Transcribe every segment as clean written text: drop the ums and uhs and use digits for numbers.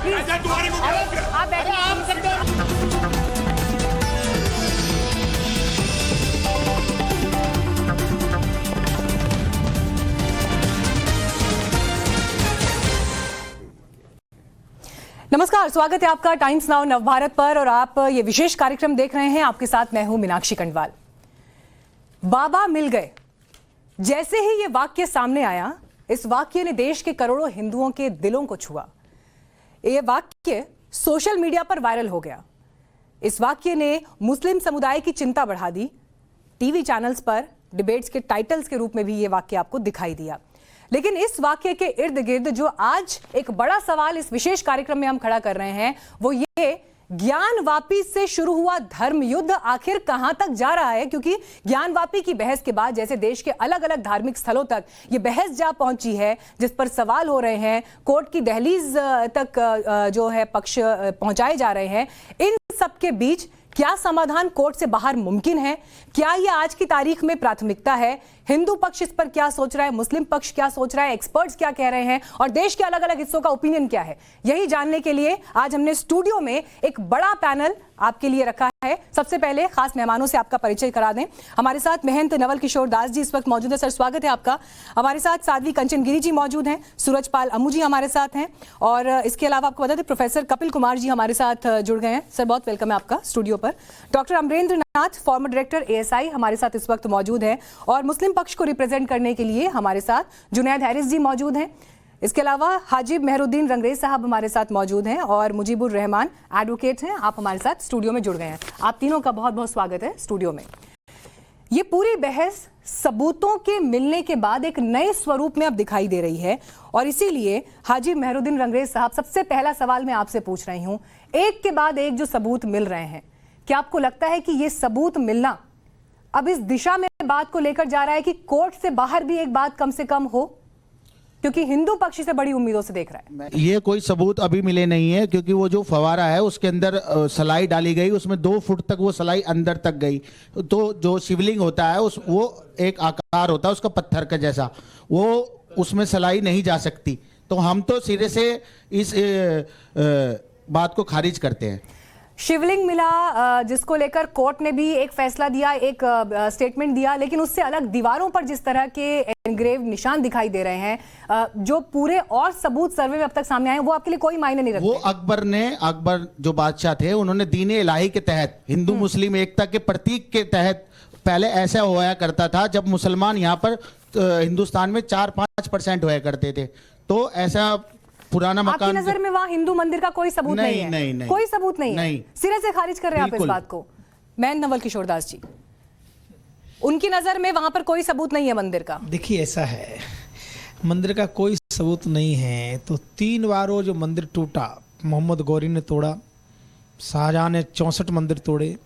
Please आप बैठिए। नमस्कार, स्वागत है आपका टाइम्स नाउ नवभारत पर और आप ये विशेष कार्यक्रम देख रहे हैं। आपके साथ मैं हूं मीनाक्षी कंडवाल। बाबा मिल गए, जैसे ही ये वाक्य सामने आया, इस वाक्य ने देश के करोड़ों हिंदुओं के दिलों को छुआ। ये वाक्य सोशल मीडिया पर वायरल हो गया। इस वाक्य ने मुस्लिम समुदाय की चिंता बढ़ा दी। टीवी चैनल्स पर डिबेट्स के टाइटल्स के रूप में भी ये वाक्य आपको दिखाई दिया। लेकिन इस वाक्य के इर्द गिर्द जो आज एक बड़ा सवाल इस विशेष कार्यक्रम में हम खड़ा कर रहे हैं, वो ये ज्ञानवापी से शुरू हुआ धर्म युद्ध आखिर कहां तक जा रहा है। क्योंकि ज्ञानवापी की बहस के बाद जैसे देश के अलग अलग धार्मिक स्थलों तक ये बहस जा पहुंची है, जिस पर सवाल हो रहे हैं, कोर्ट की दहलीज तक जो है पक्ष पहुंचाए जा रहे हैं, इन सब के बीच क्या समाधान कोर्ट से बाहर मुमकिन है? क्या यह आज की तारीख में प्राथमिकता है? हिंदू पक्ष इस पर क्या सोच रहा है, मुस्लिम पक्ष क्या सोच रहा है, एक्सपर्ट्स क्या कह रहे हैं और देश के अलग अलग हिस्सों का ओपिनियन क्या है, यही जानने के लिए आज हमने स्टूडियो में एक बड़ा पैनल आपके लिए रखा है। सबसे पहले खास मेहमानों से आपका परिचय करा दें। हमारे साथ महंत नवल किशोर दास जी इस वक्त मौजूद है। सर, स्वागत है आपका। हमारे साथ साध्वी कंचन गिरी जी मौजूद हैं, सूरजपाल अमू जी हमारे साथ हैं और इसके अलावा आपको बता दें प्रोफेसर कपिल कुमार जी हमारे साथ जुड़ गए हैं। सर, बहुत वेलकम है आपका स्टूडियो पर। डॉक्टर अमरेंद्र नाथ, फॉर्मर डायरेक्टर ASI हमारे साथ इस वक्त मौजूद है और मुस्लिम पक्ष को रिप्रेजेंट करने के लिए हमारे साथ जुनैद हैरिस जी मौजूद हैं। इसके अलावा हाजिब मेहरुद्दीन रंगरेज साहब हमारे साथ मौजूद हैं और मुजीबुर रहमान एडवोकेट हैं, आप हमारे साथ स्टूडियो में जुड़ गए हैं। आप तीनों का बहुत बहुत स्वागत है स्टूडियो में। ये पूरी बहस सबूतों के मिलने के बाद एक नए स्वरूप में अब दिखाई दे रही है और इसीलिए हाजिब मेहरुद्दीन रंगरेज साहब, सबसे पहला सवाल मैं आपसे पूछ रही हूं, एक के बाद एक जो सबूत मिल रहे हैं, क्या आपको लगता है कि ये सबूत मिलना अब इस दिशा में बात को लेकर जा रहा है कि कोर्ट से बाहर भी एक बात कम से कम हो? क्योंकि हिंदू पक्ष से बड़ी उम्मीदों से देख रहा है। ये कोई सबूत अभी मिले नहीं है क्योंकि वो जो फवारा है उसके अंदर सलाई डाली गई, उसमें 2 फुट तक वो सलाई अंदर तक गई। तो जो शिवलिंग होता है वो एक आकार होता है उसका पत्थर का जैसा, वो उसमें सलाई नहीं जा सकती। तो हम तो सिरे से इस बात को खारिज करते हैं। शिवलिंग मिला जिसको लेकर कोर्ट ने भी एक फैसला दिया, एक स्टेटमेंट दिया, लेकिन उससे अलग दीवारों पर जिस तरह के एनग्रेव निशान दिखाई दे रहे हैं, जो पूरे और सबूत सर्वे में अब तक सामने आए, वो आपके लिए कोई मायने नहीं रखते। वो अकबर जो बादशाह थे, उन्होंने दीन इलाही के तहत, हिंदू मुस्लिम एकता के प्रतीक के तहत, पहले ऐसा होया करता था जब मुसलमान यहाँ पर हिंदुस्तान में 4-5% होया करते थे, तो ऐसा पुराना मकान। आपकी नजर में वहां हिंदू मंदिर का कोई सबूत नहीं है? नहीं, कोई सबूत नहीं है, सिरे से खारिज कर रहे हैं आप इस बात को। महंत नवल किशोर दास जी, उनकी नजर में वहां पर कोई सबूत नहीं है मंदिर का। देखिए, ऐसा है, मंदिर का कोई सबूत नहीं है तो 3 बार वो जो मंदिर टूटा, मोहम्मद गौरी ने तोड़ा, शाहजहां ने 64 मंदिर तोड़े,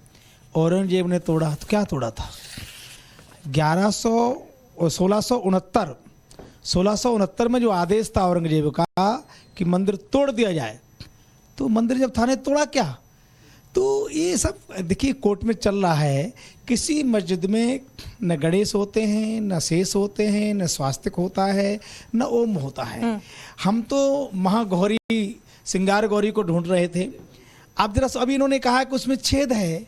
औरंगजेब ने तोड़ा, तो क्या तोड़ा था? 1669 में जो आदेश था औरंगजेब का कि मंदिर तोड़ दिया जाए, तो मंदिर जब था ने तोड़ा क्या? तो ये सब देखिए कोर्ट में चल रहा है। किसी मस्जिद में न गणेश होते हैं, न शेष होते हैं, न स्वास्तिक होता है, न ओम होता है। हम तो महागौरी, श्रृंगार गौरी को ढूंढ रहे थे। अब जरा अभी इन्होंने कहा कि उसमें छेद है।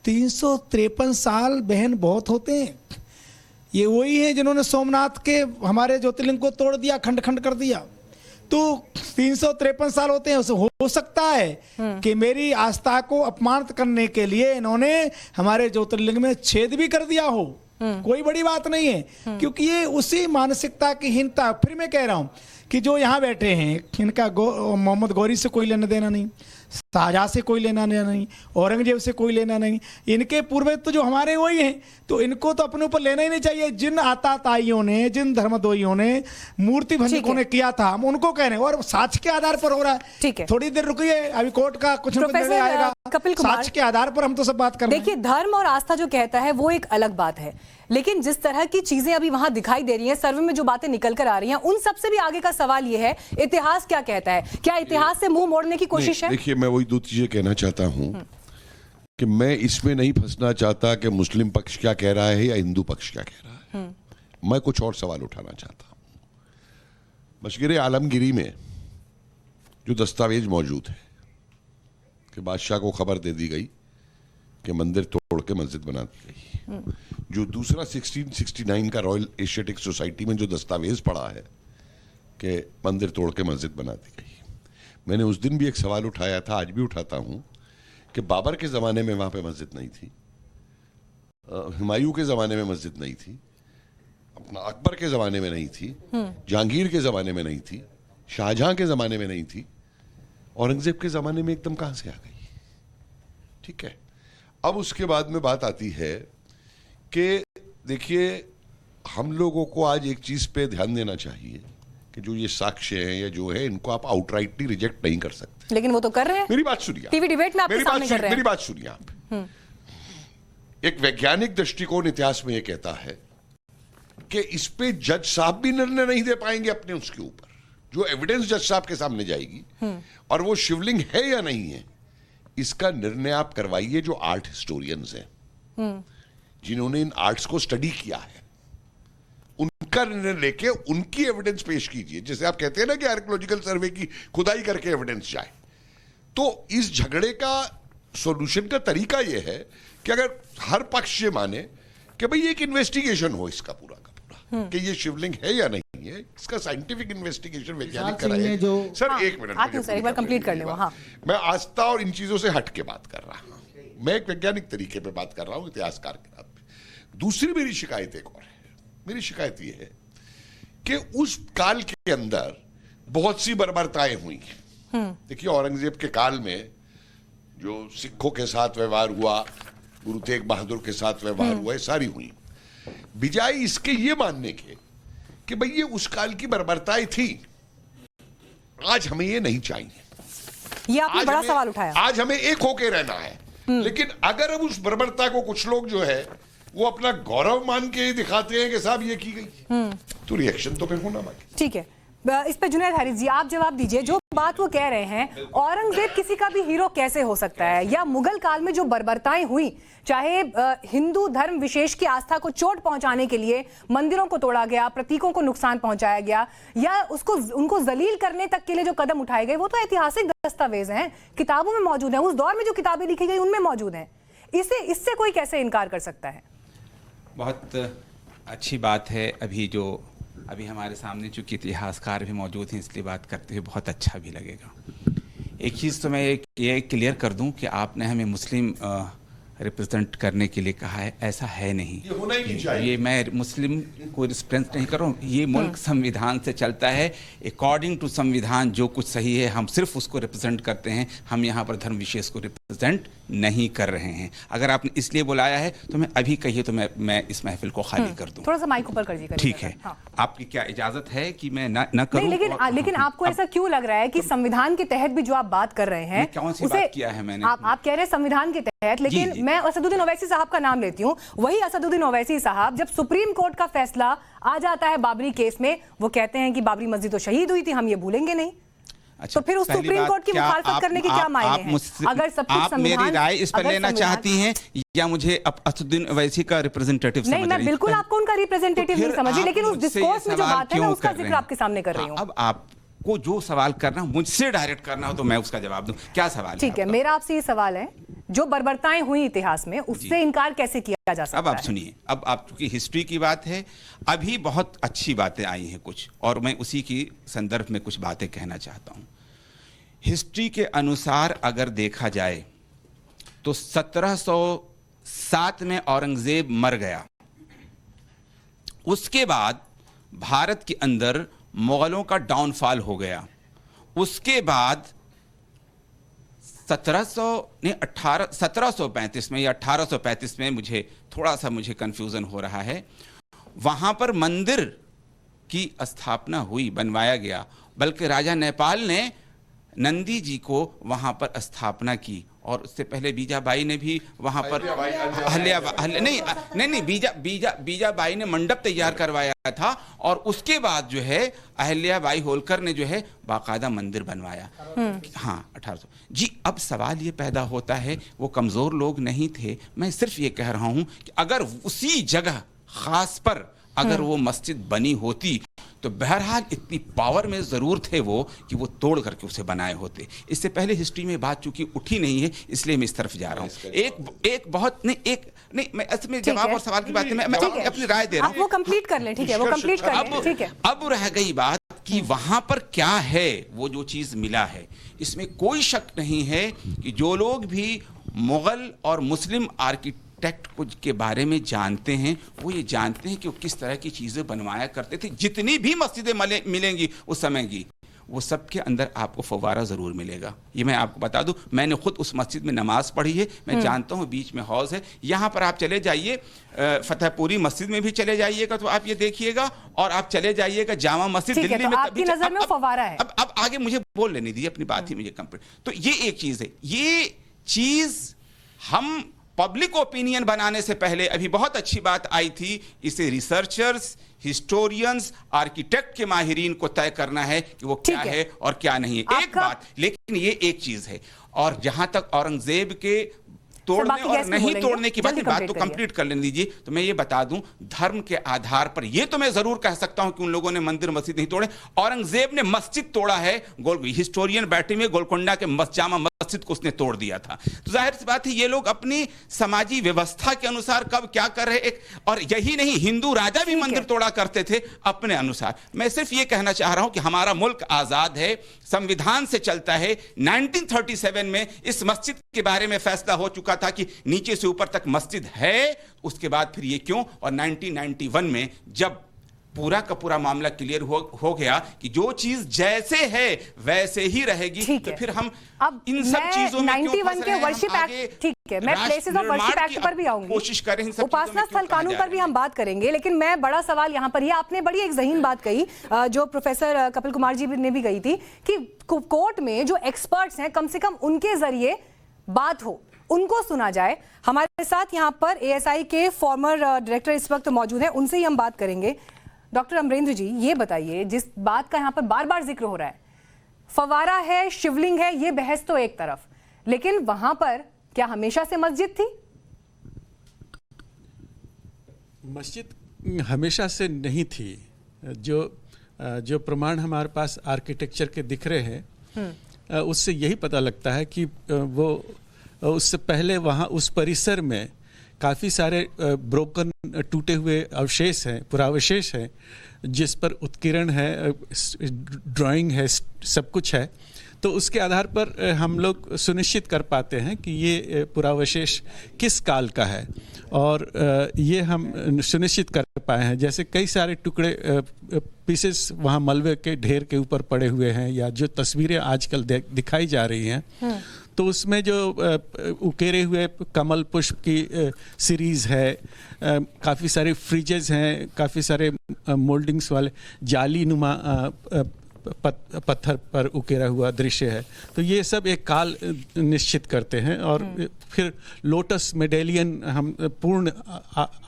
353 साल बहन बहुत होते हैं। ये वही है जिन्होंने सोमनाथ के हमारे ज्योतिर्लिंग को तोड़ दिया, खंड खंड कर दिया। तो 353 साल होते हैं। हो सकता है कि मेरी आस्था को अपमानित करने के लिए इन्होंने हमारे ज्योतिर्लिंग में छेद भी कर दिया हो, कोई बड़ी बात नहीं है, क्योंकि ये उसी मानसिकता की हीनता। फिर मैं कह रहा हूं कि जो यहाँ बैठे हैं, इनका मोहम्मद गौरी से कोई लेना देना नहीं, शाहजहां से कोई लेना देना नहीं, औरंगजेब से कोई लेना नहीं। इनके पूर्वज तो जो हमारे वही हैं, तो इनको तो अपने ऊपर लेना ही नहीं चाहिए। जिन आताताइयों ने, जिन धर्मद्रोहियों ने, मूर्ति भंजकों ने किया था, हम उनको कह रहे हैं और साक्ष्य के आधार पर हो रहा है। ठीक है, थोड़ी देर रुकिए, अभी कोर्ट का कुछ निर्णय आएगा, साक्ष्य के आधार पर हम तो सब बात कर रहे हैं। देखिए, धर्म और आस्था जो कहता है वो एक अलग बात है, लेकिन जिस तरह की चीजें अभी वहां दिखाई दे रही हैं, सर्वे में जो बातें निकल कर आ रही हैं, उन सबसे भी आगे का सवाल ये है, इतिहास क्या कहता है? क्या इतिहास से मुंह मोड़ने की कोशिश है? देखिए, मैं वही 2 चीजें कहना चाहता हूं कि मैं इसमें नहीं फंसना चाहता कि मुस्लिम पक्ष क्या कह रहा है या हिंदू पक्ष क्या कह रहा है। मैं कुछ और सवाल उठाना चाहता हूं। मशगिर आलमगिरी में जो दस्तावेज मौजूद है कि बादशाह को खबर दे दी गई कि मंदिर तोड़ के मस्जिद बना दी गई। जो दूसरा 1669 का रॉयल एशियाटिक सोसाइटी में जो दस्तावेज पड़ा है कि मंदिर तोड़ के मस्जिद बना दी गई। मैंने उस दिन भी एक सवाल उठाया था, आज भी उठाता हूं कि बाबर के ज़माने में वहाँ पे मस्जिद नहीं थी, हुमायूं के ज़माने में मस्जिद नहीं थी, अपना अकबर के ज़माने में नहीं थी, जहांगीर के ज़माने में नहीं थी, शाहजहां के ज़माने में नहीं थी, औरंगज़ेब के ज़माने में एकदम कहाँ से आ गई? ठीक है। अब उसके बाद में बात आती है कि देखिए, हम लोगों को आज एक चीज़ पे ध्यान देना चाहिए कि जो ये साक्ष्य हैं या जो है, इनको आप आउटराइटली रिजेक्ट नहीं कर सकते। लेकिन वो तो कर रहे हैं। मेरी बात सुनिए, टीवी डिबेट में आपके सामने कर रहे हैं। मेरी बात सुनिए आप। एक वैज्ञानिक दृष्टिकोण इतिहास में ये कहता है कि इस पे जज साहब भी निर्णय नहीं दे पाएंगे अपने उसके ऊपर, जो एविडेंस जज साहब के सामने जाएगी और वो शिवलिंग है या नहीं है, इसका निर्णय आप करवाइए जो आर्ट हिस्टोरियंस हैं, जिन्होंने इन आर्ट्स को स्टडी किया है, उनका निर्णय लेके उनकी एविडेंस पेश कीजिए। जैसे आप कहते हैं ना कि आर्कियोलॉजिकल सर्वे की खुदाई करके एविडेंस जाए। तो इस झगड़े का सॉल्यूशन का तरीका यह है कि अगर हर पक्ष ये माने कि भाई एक इन्वेस्टिगेशन हो इसका पूरा का पूरा, कि ये शिवलिंग है या नहीं है, इसका साइंटिफिक इन्वेस्टिगेशन वैज्ञानिक कराए। सर एक मिनट, आप सर एक बार कंप्लीट कर लो। हाँ, मैं आस्था और इन चीजों से हट के बात कर रहा हूं, मैं एक वैज्ञानिक तरीके पे बात कर रहा हूं, इतिहासकार के नाम पे। दूसरी मेरी शिकायत एक और है। मेरी शिकायत यह है कि उस काल के अंदर बहुत सी बर्बरताएं हुई। देखिए, औरंगजेब के काल में जो सिखों के साथ व्यवहार हुआ, गुरु तेग बहादुर के साथ व्यवहार हुआ, ये सारी हुई। बिजाय इसके ये मानने के कि भाई ये उस काल की बर्बरताएं थी, आज हमें ये नहीं चाहिए। ये आपने बड़ा सवाल उठाया। आज हमें एक होके रहना है। लेकिन अगर अब उस बर्बरता को कुछ लोग जो है वो अपना गौरव मान के दिखाते हैं कि साहब ये की गई, तो रिएक्शन तो फिर होना बाकी। ठीक है, इस पे जुनैद हारिस जी आप जवाब दीजिए। जो बात वो कह रहे हैं, औरंगजेब किसी का भी हीरो कैसे हो सकता है, या मुगल काल में जो बर्बरताएं हुई, चाहे हिंदू धर्म विशेष की आस्था को चोट पहुंचाने के लिए मंदिरों को तोड़ा गया, प्रतीकों को नुकसान पहुंचाया गया, या उनको जलील करने तक के लिए जो कदम उठाए गए, वो तो ऐतिहासिक दस्तावेज हैं, किताबों में मौजूद हैं, उस दौर में जो किताबें लिखी गई उनमें मौजूद हैं। इससे कोई कैसे इनकार कर सकता है? बहुत अच्छी बात है। अभी हमारे सामने चूंकि इतिहासकार भी मौजूद हैं, इसलिए बात करते हुए बहुत अच्छा भी लगेगा। एक चीज़ तो मैं ये क्लियर कर दूं कि आपने हमें मुस्लिम रिप्रेजेंट करने के लिए कहा है, ऐसा है नहीं। ये होना ही नहीं चाहिए। ये मैं मुस्लिम को रिप्रेजेंट नहीं कर रहा हूँ। ये मुल्क संविधान से चलता है, अकॉर्डिंग टू संविधान जो कुछ सही है हम सिर्फ उसको रिप्रेजेंट करते हैं। हम यहाँ पर धर्म विशेष को रिप्रेजेंट नहीं कर रहे हैं। अगर आपने इसलिए बुलाया है तो मैं अभी कहिए तो मैं इस महफिल को खाली कर दूँ। थोड़ा सा माइक ऊपर कर दीजिए। ठीक है, आपकी क्या इजाजत है कि मैं न करूं? लेकिन आपको ऐसा क्यों लग रहा है कि संविधान के तहत भी जो आप बात कर रहे हैं, कौन सी बात किया है मैंने? आप कह रहे हैं संविधान के तहत, लेकिन जी। मैं असदुद्दीन ओवैसी साहब का नाम लेती हूँ। वही असदुद्दीन ओवैसी साहब जब सुप्रीम कोर्ट का फैसला आ जाता है बाबरी केस में, वो कहते हैं कि बाबरी मस्जिद तो शहीद हुई थी, हम ये भूलेंगे नहीं। अच्छा, तो फिर उस सुप्रीम कोर्ट की मुखालफत करने के क्या मायने हैं? अगर सब कुछ आप मेरी राय इस पर लेना चाहती हैं या मुझे असदुद्दीन ओवैसी का रिप्रेजेंटेटिव समझ रही हैं? नहीं, मैं बिल्कुल आपको उनका रिप्रेजेंटेटिव नहीं समझी, लेकिन उस डिस्कोर्स में जो बात है, मैं उसका जिक्र आपके सामने कर रही हूँ। अब आपको जो सवाल करना मुझसे डायरेक्ट करना हो तो मैं उसका जवाब दूं। क्या सवाल है? ठीक है, मेरा आपसे ये सवाल है, जो बर्बरताएं हुई इतिहास में, उससे इनकार कैसे किया जा सकता है? अब आप सुनिए, अब आप चूंकि हिस्ट्री की बात है, अभी बहुत अच्छी बातें आई हैं कुछ, और मैं उसी की संदर्भ में कुछ बातें कहना चाहता हूं। हिस्ट्री के अनुसार अगर देखा जाए तो 1707 में औरंगजेब मर गया। उसके बाद भारत के अंदर मुगलों का डाउनफॉल हो गया। उसके बाद 1735 में या 1835 में, मुझे थोड़ा सा कंफ्यूजन हो रहा है, वहां पर मंदिर की स्थापना हुई, बनवाया गया। बल्कि राजा नेपाल ने नंदी जी को वहां पर स्थापना की, और उससे पहले बीजाबाई ने भी वहां पर बीजाबाई ने मंडप तैयार करवाया था, और उसके बाद जो है अहिल्याबाई होलकर ने जो है बाकायदा मंदिर बनवाया। हाँ, 1800 जी। अब सवाल ये पैदा होता है, वो कमजोर लोग नहीं थे। मैं सिर्फ ये कह रहा हूं कि अगर उसी जगह खास पर अगर वो मस्जिद बनी होती तो बहरहाल इतनी पावर में जरूर थे वो कि वो तोड़ करके उसे बनाए होते। इससे पहले हिस्ट्री में बात चूंकि उठी नहीं है, इसलिए मैं इस तरफ जा रहा हूँ। एक बहुत नहीं मैं असल में जवाब और सवाल की बात मैं अपनी राय दे रहा हूँ। आप वो कंप्लीट कर लें, ठीक है, वो कंप्लीट कर लें, ठीक है। अब रह गई बात कि वहां पर क्या है, वो जो चीज मिला है, इसमें कोई शक नहीं है कि जो लोग भी मुगल और मुस्लिम आर्किटेक्ट कुछ के बारे में जानते हैं वो ये जानते हैं कि वो किस तरह की चीजें बनवाया करते थे। जितनी भी मस्जिदें मिलेंगी उस समय की, वो सबके अंदर आपको फव्वारा जरूर मिलेगा। ये मैं आपको बता दूं, मैंने खुद उस मस्जिद में नमाज पढ़ी है, मैं जानता हूं बीच में हौज है। यहां पर आप चले जाइए, फतेहपुरी मस्जिद में भी चले जाइएगा तो आप ये देखिएगा, और आप चले जाइएगा जामा मस्जिद ठीक है, दिल्ली तो में। आपकी नजर में फव्वारा है। अब आगे मुझे बोल लेने दीजिए, अपनी बात ही मुझे कंप्लीट। तो ये एक चीज है, ये चीज हम पब्लिक ओपिनियन बनाने से पहले अभी बहुत अच्छी बात आई थी, इसे रिसर्चर्स, हिस्टोरियंस, आर्किटेक्ट के माहिरीन को तय करना है कि वो क्या है और क्या नहीं है। एक बात, लेकिन ये एक चीज है, और जहां तक औरंगजेब के तोड़ने और नहीं तोड़ने की बात तो कंप्लीट कर लेने दीजिए। तो मैं ये बता दूं, धर्म के आधार पर ये तो मैं जरूर कह सकता हूं कि उन लोगों ने मंदिर मस्जिद नहीं तोड़े। औरंगजेब ने मस्जिद तोड़ा है, हिस्टोरियन बैठे हुए, गोलकोंडा के जामा मस्जिद को उसने तोड़ दिया था। तो जाहिर सी बात है ये लोग अपनी समाजी व्यवस्था के अनुसार कब क्या कर रहे हैं। और यही नहीं, हिंदू राजा भी मंदिर तोड़ा करते थे अपने अनुसार। मैं सिर्फ ये कहना चाह रहा हूं कि हमारा मुल्क आजाद है, संविधान से चलता है। 1937 में इस मस्जिद के बारे में फैसला हो चुका था कि नीचे से ऊपर तक मस्जिद है। उसके बाद फिर ये क्यों, और 1991 में जब पूरा का पूरा मामला क्लियर हो गया कि जो चीज जैसे है वैसे ही रहेगी, तो फिर हम अब इन सब चीजों में 91 के वर्शिप एक्ट, ठीक है, मैं प्लेसेस ऑफ वर्शिप एक्ट पर भी आऊंगी, कोशिश करें, उपासना स्थल कानून पर भी हम बात करेंगे। लेकिन मैं बड़ा सवाल यहां पर, ये आपने बड़ी एक ज़हीन बात कही जो प्रोफेसर कपिल कुमार जी ने भी कही थी कि कोर्ट में जो एक्सपर्ट्स हैं कम से कम उनके जरिए बात हो, उनको सुना जाए। हमारे साथ यहाँ पर एएसआई के फॉर्मर डायरेक्टर इस वक्त मौजूद हैं, उनसे ही हम बात करेंगे। डॉक्टर अमरेंद्र जी, ये बताइए, जिस बात का यहाँ पर बार बार जिक्र हो रहा है, फवारा है, शिवलिंग है, ये बहस तो एक तरफ, लेकिन वहां पर क्या हमेशा से मस्जिद थी? मस्जिद हमेशा से नहीं थी। जो प्रमाण हमारे पास आर्किटेक्चर के दिख रहे हैं उससे यही पता लगता है कि वो उससे पहले वहाँ उस परिसर में काफ़ी सारे ब्रोकन, टूटे हुए अवशेष हैं, पुरावशेष हैं, जिस पर उत्कीर्ण है, ड्राइंग है, सब कुछ है। तो उसके आधार पर हम लोग सुनिश्चित कर पाते हैं कि ये पुरावशेष किस काल का है, और ये हम सुनिश्चित कर पाए हैं। जैसे कई सारे टुकड़े पीसेस वहाँ मलबे के ढेर के ऊपर पड़े हुए हैं, या जो तस्वीरें आजकल दिखाई जा रही हैं, तो उसमें जो उकेरे हुए कमल पुष्प की सीरीज़ है, काफ़ी सारे फ्रिजेज हैं, काफ़ी सारे मोल्डिंग्स वाले जाली नुमा पत्थर पर उकेरा हुआ दृश्य है। तो ये सब एक काल निश्चित करते हैं। और फिर लोटस मेडेलियन, हम पूर्ण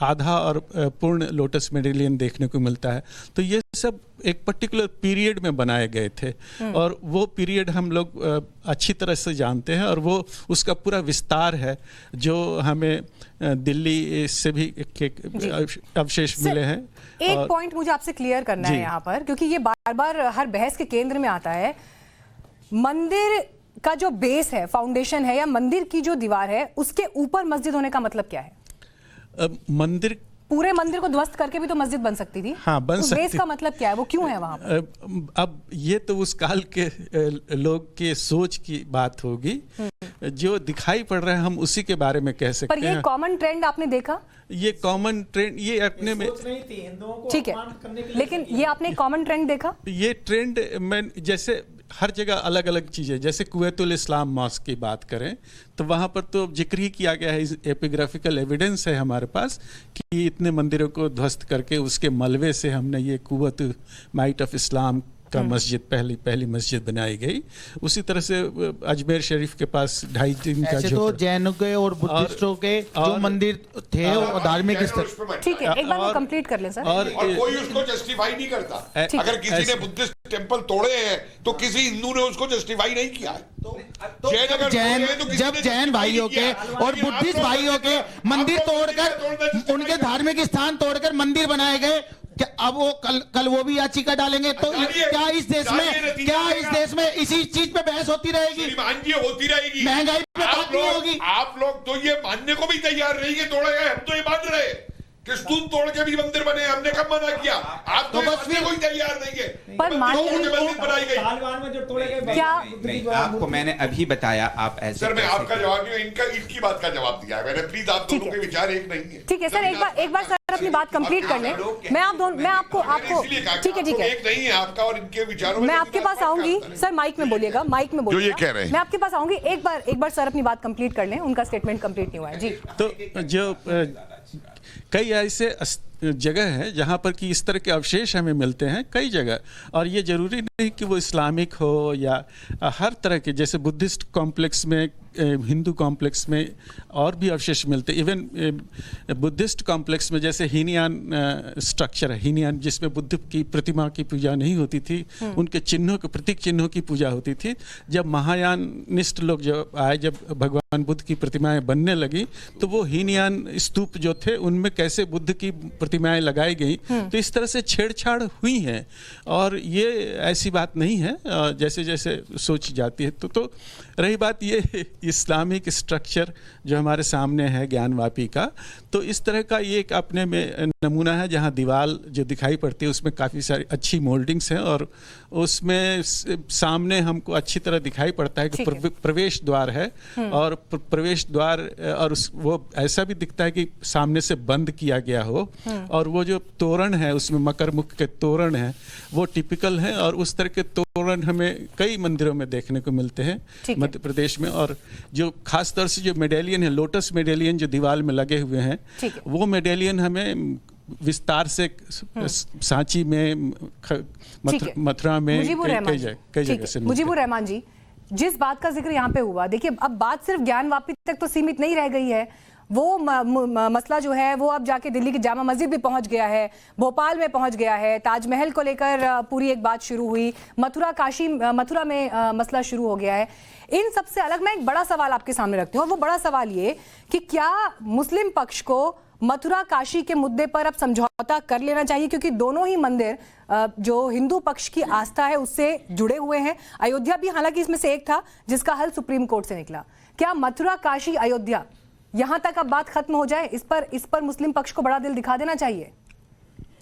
आधा और पूर्ण लोटस मेडेलियन देखने को मिलता है। तो ये सब एक पर्टिकुलर पीरियड में बनाए गए थे, और वो पीरियड हम लोग अच्छी तरह से जानते हैं, और वो उसका पूरा विस्तार है जो हमें दिल्ली से भी अवशेष मिले हैं। एक पॉइंट मुझे आपसे क्लियर करना है यहाँ पर, क्योंकि ये बार बार हर बहस के केंद्र में आता है। मंदिर का जो बेस है, फाउंडेशन है, या मंदिर की जो दीवार है, उसके ऊपर मस्जिद होने का मतलब क्या है? मंदिर, पूरे मंदिर को ध्वस्त करके भी तो मस्जिद बन सकती थी। हाँ, बन सकती। बेस का मतलब क्या है, वो क्यों है वहां पर? अब ये तो उस काल के लोग के सोच की बात होगी। जो दिखाई पड़ रहा है हम उसी के बारे में कह सकते हैं। पर ये कॉमन ट्रेंड आपने देखा? ये कॉमन ट्रेंड, ये अपने में ठीक है, लेकिन ये आपने कॉमन ट्रेंड देखा? ये ट्रेंड में जैसे हर जगह अलग अलग चीज़ें, जैसे कुवैतुल इस्लाम मॉस्क की बात करें तो वहाँ पर तो जिक्र ही किया गया है, एपिग्राफिकल एविडेंस है हमारे पास कि इतने मंदिरों को ध्वस्त करके उसके मलबे से हमने ये कुव्वत माइट ऑफ इस्लाम का मस्जिद, पहली मस्जिद बनाई गई। उसी तरह से अजमेर शरीफ के पास 2.5 दिन का तो जैनों के और बुद्धिस्टों के जो मंदिर थे और धार्मिक स्थल, ठीक है, एक बार वो कंप्लीट कर लें सर। और कोई उसको जस्टिफाई नहीं करता। अगर किसी ने बुद्धिस्ट टेंपल तोड़े हैं तो किसी हिंदू ने उसको जस्टिफाई नहीं किया है। जब जैन भाइयों के और बुद्धिस्ट भाइयों के मंदिर तोड़कर, उनके धार्मिक स्थान तोड़कर मंदिर बनाए गए, क्या अब वो कल वो भी याचिका डालेंगे तो डालिए। क्या इस देश डालिए, में नतीजा आएगा। इसी चीज पे बहस होती रहेगी? श्रीमान जी होती रहेगी, महंगाई पे बात नहीं होगी। आप लोग तो ये मानने को भी तैयार नहीं कि तोड़े गए, हम तो ये मान रहे कि स्तूप तोड़ के भी मंदिर बने, हमने कब मना किया? आप तो तो बस मानने फिर- को ही तैयार नहीं है। पर मान- मंदिर तोड़ के मंदिर बनाई गई। तालिबान में जो तोड़े गए क्या नहीं, आपको मैंने अभी बताया, आप ऐसे सर मैं कैसे- आपका जवाब नहीं, इनकी बात का जवाब दिया है मैंने। प्लीज आप ठीक दोनों है। के विचार एक नहीं है। ठीक है सर, एक बार सर अपनी बात कंप्लीट कर लें। मैं आपको इसलिए कहा कि ठीक है आप लोग एक नहीं है, आपका और इनके विचारों में मैं आपके पास आऊंगी सर, माइक में बोलिएगा, माइक में बोलिएगा। ये कह रहे हैं। मैं आपके पास आऊंगी, एक बार सर अपनी बात कंप्लीट कर लें, उनका स्टेटमेंट कंप्लीट नहीं हुआ है जी। तो जो कई ऐसे जगह है जहाँ पर कि इस तरह के अवशेष हमें मिलते हैं कई जगह, और ये जरूरी नहीं कि वो इस्लामिक हो या हर तरह के, जैसे बुद्धिस्ट कॉम्प्लेक्स में, हिंदू कॉम्प्लेक्स में और भी अवशेष मिलते हैं। इवन बुद्धिस्ट कॉम्प्लेक्स में जैसे हीनियान स्ट्रक्चर है, हीनियान जिसमें बुद्ध की प्रतिमा की पूजा नहीं होती थी, उनके चिन्हों के प्रतीक चिन्हों की पूजा होती थी। जब महायानिस्ट लोग जब आए, जब भगवान बुद्ध की प्रतिमाएं बनने लगी, तो वो हीनियान स्तूप जो थे उनमें कैसे बुद्ध की प्रतिमाएं लगाई गई, तो इस तरह से छेड़छाड़ हुई है। और ये ऐसी बात नहीं है जैसे जैसे सोची जाती है। तो रही बात ये इस्लामिक स्ट्रक्चर जो हमारे सामने है ज्ञानवापी का, तो इस तरह का ये एक अपने में नमूना है जहाँ दीवार जो दिखाई पड़ती है उसमें काफ़ी सारी अच्छी मोल्डिंग्स हैं, और उसमें सामने हमको अच्छी तरह दिखाई पड़ता है कि प्रवेश द्वार है, और प्रवेश द्वार, और वो ऐसा भी दिखता है कि सामने से बंद किया गया हो, और वो जो तोरण है उसमें मकरमुख के तोरण है वो टिपिकल है, और उस तरह के तोरण हमें कई मंदिरों में देखने को मिलते हैं मध्य प्रदेश में। और जो खास तौर से जो मेडेलियन है, लोटस मेडेलियन जो दीवार में लगे हुए हैं, वो मेडेलियन हमें विस्तार से सांची में, मथुरा में, कई जगह से मुजीबुर रहमान जी, जिस बात का जिक्र यहाँ पे हुआ, देखिए अब बात सिर्फ ज्ञानवापी तक तो सीमित नहीं रह गई है, वो मसला जो है वो अब जाके दिल्ली की जामा मस्जिद भी पहुंच गया है, भोपाल में पहुंच गया है, ताजमहल को लेकर पूरी एक बात शुरू हुई, मथुरा में मसला शुरू हो गया है। इन सबसे अलग मैं एक बड़ा सवाल आपके सामने रखती हूँ, और वो बड़ा सवाल ये कि क्या मुस्लिम पक्ष को मथुरा काशी के मुद्दे पर अब समझौता कर लेना चाहिए, क्योंकि दोनों ही मंदिर जो हिंदू पक्ष की आस्था है उससे जुड़े हुए हैं। अयोध्या भी हालांकि इसमें से एक था जिसका हल सुप्रीम कोर्ट से निकला। क्या मथुरा काशी अयोध्या यहां तक अब बात खत्म हो जाए, इस पर मुस्लिम पक्ष को बड़ा दिल दिखा देना चाहिए,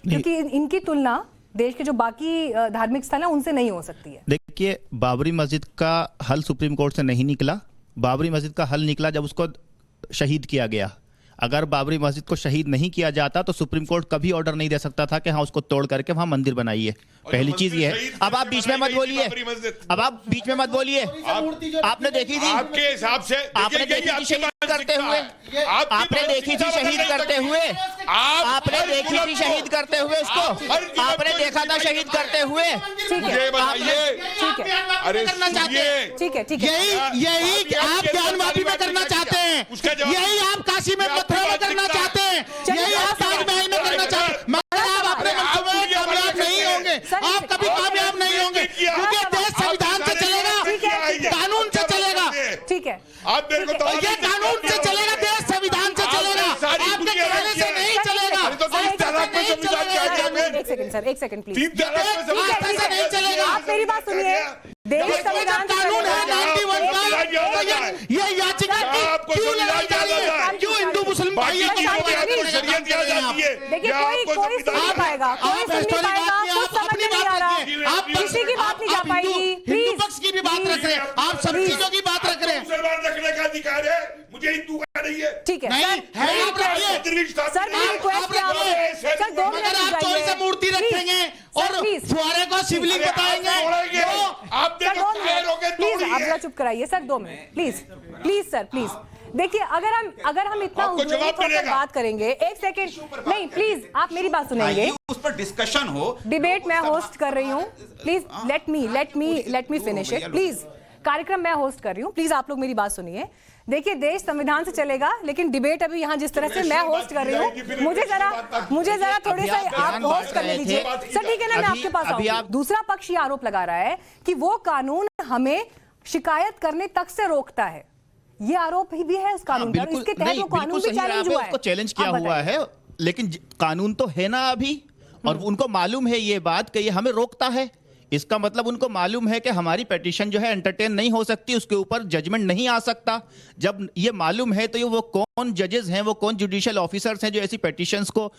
क्योंकि इनकी तुलना देश के जो बाकी धार्मिक स्थल हैं उनसे नहीं हो सकती है। देखिए, बाबरी मस्जिद का हल सुप्रीम कोर्ट से नहीं निकला। बाबरी मस्जिद का हल निकला जब उसको शहीद किया गया। अगर बाबरी मस्जिद को शहीद नहीं किया जाता तो सुप्रीम कोर्ट कभी ऑर्डर नहीं दे सकता था कि हाँ उसको तोड़ करके वहां मंदिर बनाइए। पहली चीज ये है। अब आप बीच में मत बोलिए, आपने देखी थी, आपके हिसाब से आपने देखी थी शहीद करते हुए, आपने देखी थी शहीद करते हुए, आपने देखी थी शहीद करते हुए उसको, आपने देखा था शहीद करते हुए। मुझे बताइए, अरे ठीक है, यही आप ज्ञानवापी में करना चाहते हैं, यही आप काशी में मथुरा में करना चाहते हैं, यही आप ताजमहल में करना चाहते हैं, मगर आप अपने मंसूबे में कामयाब नहीं होंगे, आप कभी कामयाब नहीं होंगे, क्योंकि देश संविधान से चलेगा, कानून से चलेगा। ठीक है, आप मेरे को तो ये कानून से चलेगा, देश संविधान से चलेगा, आपके कहने से नहीं चलेगा। एक सेकंड प्लीज, तीन तलाक में ऐसा नहीं चलेगा। आप मेरी बात सुनिए। देश संविधान से कानून है चलेगा। 91 का, ये याचिका क्यों लगाई जा रही है? क्यों हिंदू मुस्लिम भाई देखिए, कोई सुन नहीं पाएगा, कोई सुन नहीं पाएगा, कुछ समझ में नहीं आ रहा, आप किसी की बात नहीं जा पाएगी। हिंदू पक्ष की भी बात रख रहे हैं, आप सब चीजों की बात रख रहे हैं। मुसलमान रखने का अधिकार है, मुझे हिंदू का नहीं है। ठीक है, नहीं, है आप रखिए। सर मेरी रिक्वेस्ट है आपसे, सर 2 मिनट अगर आप चौड़ी से मूर्ति रखेंगे और फुहारे को शिवलिंग बताएंगे, आप देखो प्लीज आप जरा चुप कराइए sir, 2 minute please sir, please. देखिए, अगर हम इतना आपको जवाब मिलेगा। बात करेंगे, एक सेकंड नहीं, प्लीज आप मेरी बात सुनेंगे। उस पर डिस्कशन हो। डिबेट मैं होस्ट कर रही हूँ, please let me finish it, please. कार्यक्रम मैं होस्ट कर रही हूँ, प्लीज आप लोग मेरी बात सुनिए। देखिए, देश संविधान से चलेगा, लेकिन डिबेट अभी यहाँ जिस तरह से मैं होस्ट कर रही हूँ, मुझे जरा थोड़े से आप होस्ट करने दीजिए सर, ठीक है ना? मैं आपके पास आऊंगी। दूसरा पक्ष ये आरोप लगा रहा है कि वो कानून हमें शिकायत करने तक से रोकता है। ये आरोप भी है उस कानून पर, इसके तहत वो कानून भी चैलेंज हुआ है। उसको चैलेंज किया हुआ है, लेकिन कानून तो है ना अभी, और उनको मालूम है ये बात कि ये हमें रोकता है, इसका मतलब उनको मालूम है कि हमारी पिटीशन जो है एंटरटेन नहीं हो सकती, उसके ऊपर जजमेंट नहीं आ सकता। जब ये मालूम है तो ये वो कौन जजेस हैं, वो कौन जुडिशियल ऑफिसर्स हैं जो ऐसी पिटीशंस को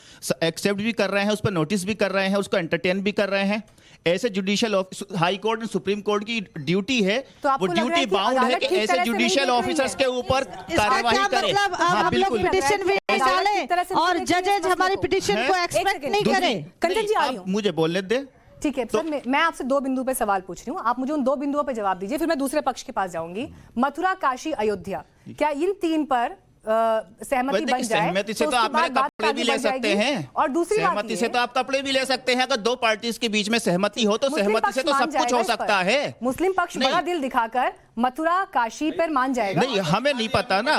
एक्सेप्ट भी कर रहे हैं, उस पर नोटिस भी कर रहे हैं, उसको एंटरटेन भी कर रहे हैं। ऐसे जुडिशियल हाई कोर्ट और सुप्रीम कोर्ट की ड्यूटी है, तो आपको वो लग रहा है ड्यूटी कि बाउंड है अदालत कि ठीक ऐसे तरह से नहीं जुडिशियल देख रही ऑफिसर्स है। के ऊपर कार्रवाई करे। मतलब हाँ, हम लोग बिल्कुल। पिटिशन भी अदालत डालें ठीक तरह से नहीं और देख रही है जजेज इस हमारी मसले को। पिटिशन को एक्सपेक्ट नहीं करें। कंचन जी आ रही आप हूँ। मुझे बोलने दे। ठीक है सर, मैं आपसे 2 बिंदु पे सवाल पूछ रही हूँ, आप मुझे उन 2 बिंदुओं पे जवाब दीजिए, फिर मैं दूसरे पक्ष के पास जाऊंगी। मथुरा, काशी, अयोध्या, क्या इन 3 पर सहमति बन जाए सहमति से तो उसके आप मेरे बाद बात कपड़े आगे भी ले बढ़ सकते जाएगी। हैं, और दूसरी बात सहमति ये से तो आप कपड़े भी ले सकते हैं। अगर 2 पार्टीज के बीच में सहमति हो तो मुस्लिम सहमति से पक्ष तो मान सब कुछ जाएगा हो इस पर। सकता है। मुस्लिम पक्ष नहीं। बड़ा दिल दिखाकर मथुरा, काशी पर मान जाएगा। नहीं, हमें नहीं पता ना।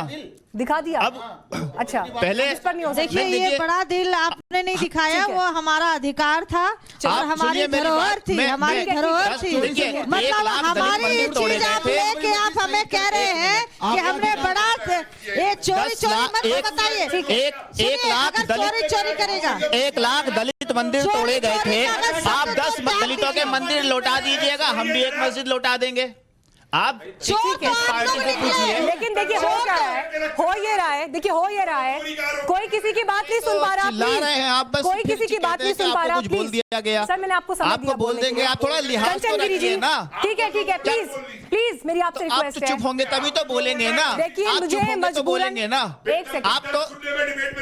दिखा दिया अब अच्छा, पहले इस पर नहीं हो सकता। देखिए नहीं, ये देखिए। बड़ा दिल आपने नहीं दिखाया, ठीक है। वो हमारा अधिकार था और आप हमारी सुनिए मेरी धरोहर बात, थी, मैं- हमारी मैं- धरोहर बस थी। देखिए, 1 मतलब लाख दलित हमारी मंदिर तोड़े चीज आप गए थे। लेके आप हमें कह रहे हैं कि हमने बड़ा ये चोरी 10 चोरी लाख मत बताइए। एक लाख अगर चोरी चोरी करेगा 1 लाख दलित मंदिर चोरी तोड़े गए चोरी थे। का अगर आप सबको 10 त्याग दलितों के दीजिए। मंदिर लौटा दीजिएगा, हम भी एक मस्जिद लौटा देंगे। आप चोर किस तो पार्टी आप से लोग पूछिए। निकले। लेकिन देखिए हो क्या रहा है, हो ये रहा है, देखिए हो ये रहा है, कोई किसी की बात नहीं सुन पा रहा। चिल्ला please। रहे हैं आप, बस कोई फिर किसी की बात कहते नहीं हैं कि सुन पा आपको रहा। कुछ बोल please। दिया गया। सर मैंने आपको समय आपको दिया बोल बोलने के देंगे, लिए। आप थोड़ा लिहाज तो कंचन गिरी जी, रखिए ना। ठीक है प्लीज प्लीज, मेरी आपसे तो आप रिक्वेस्ट तो है। चुप होंगे तभी तो बोलेंगे ना। देखिए आप मुझे चुप होंगे तो मजबूरन बोलेंगे ना। एक सेकंड, आप तो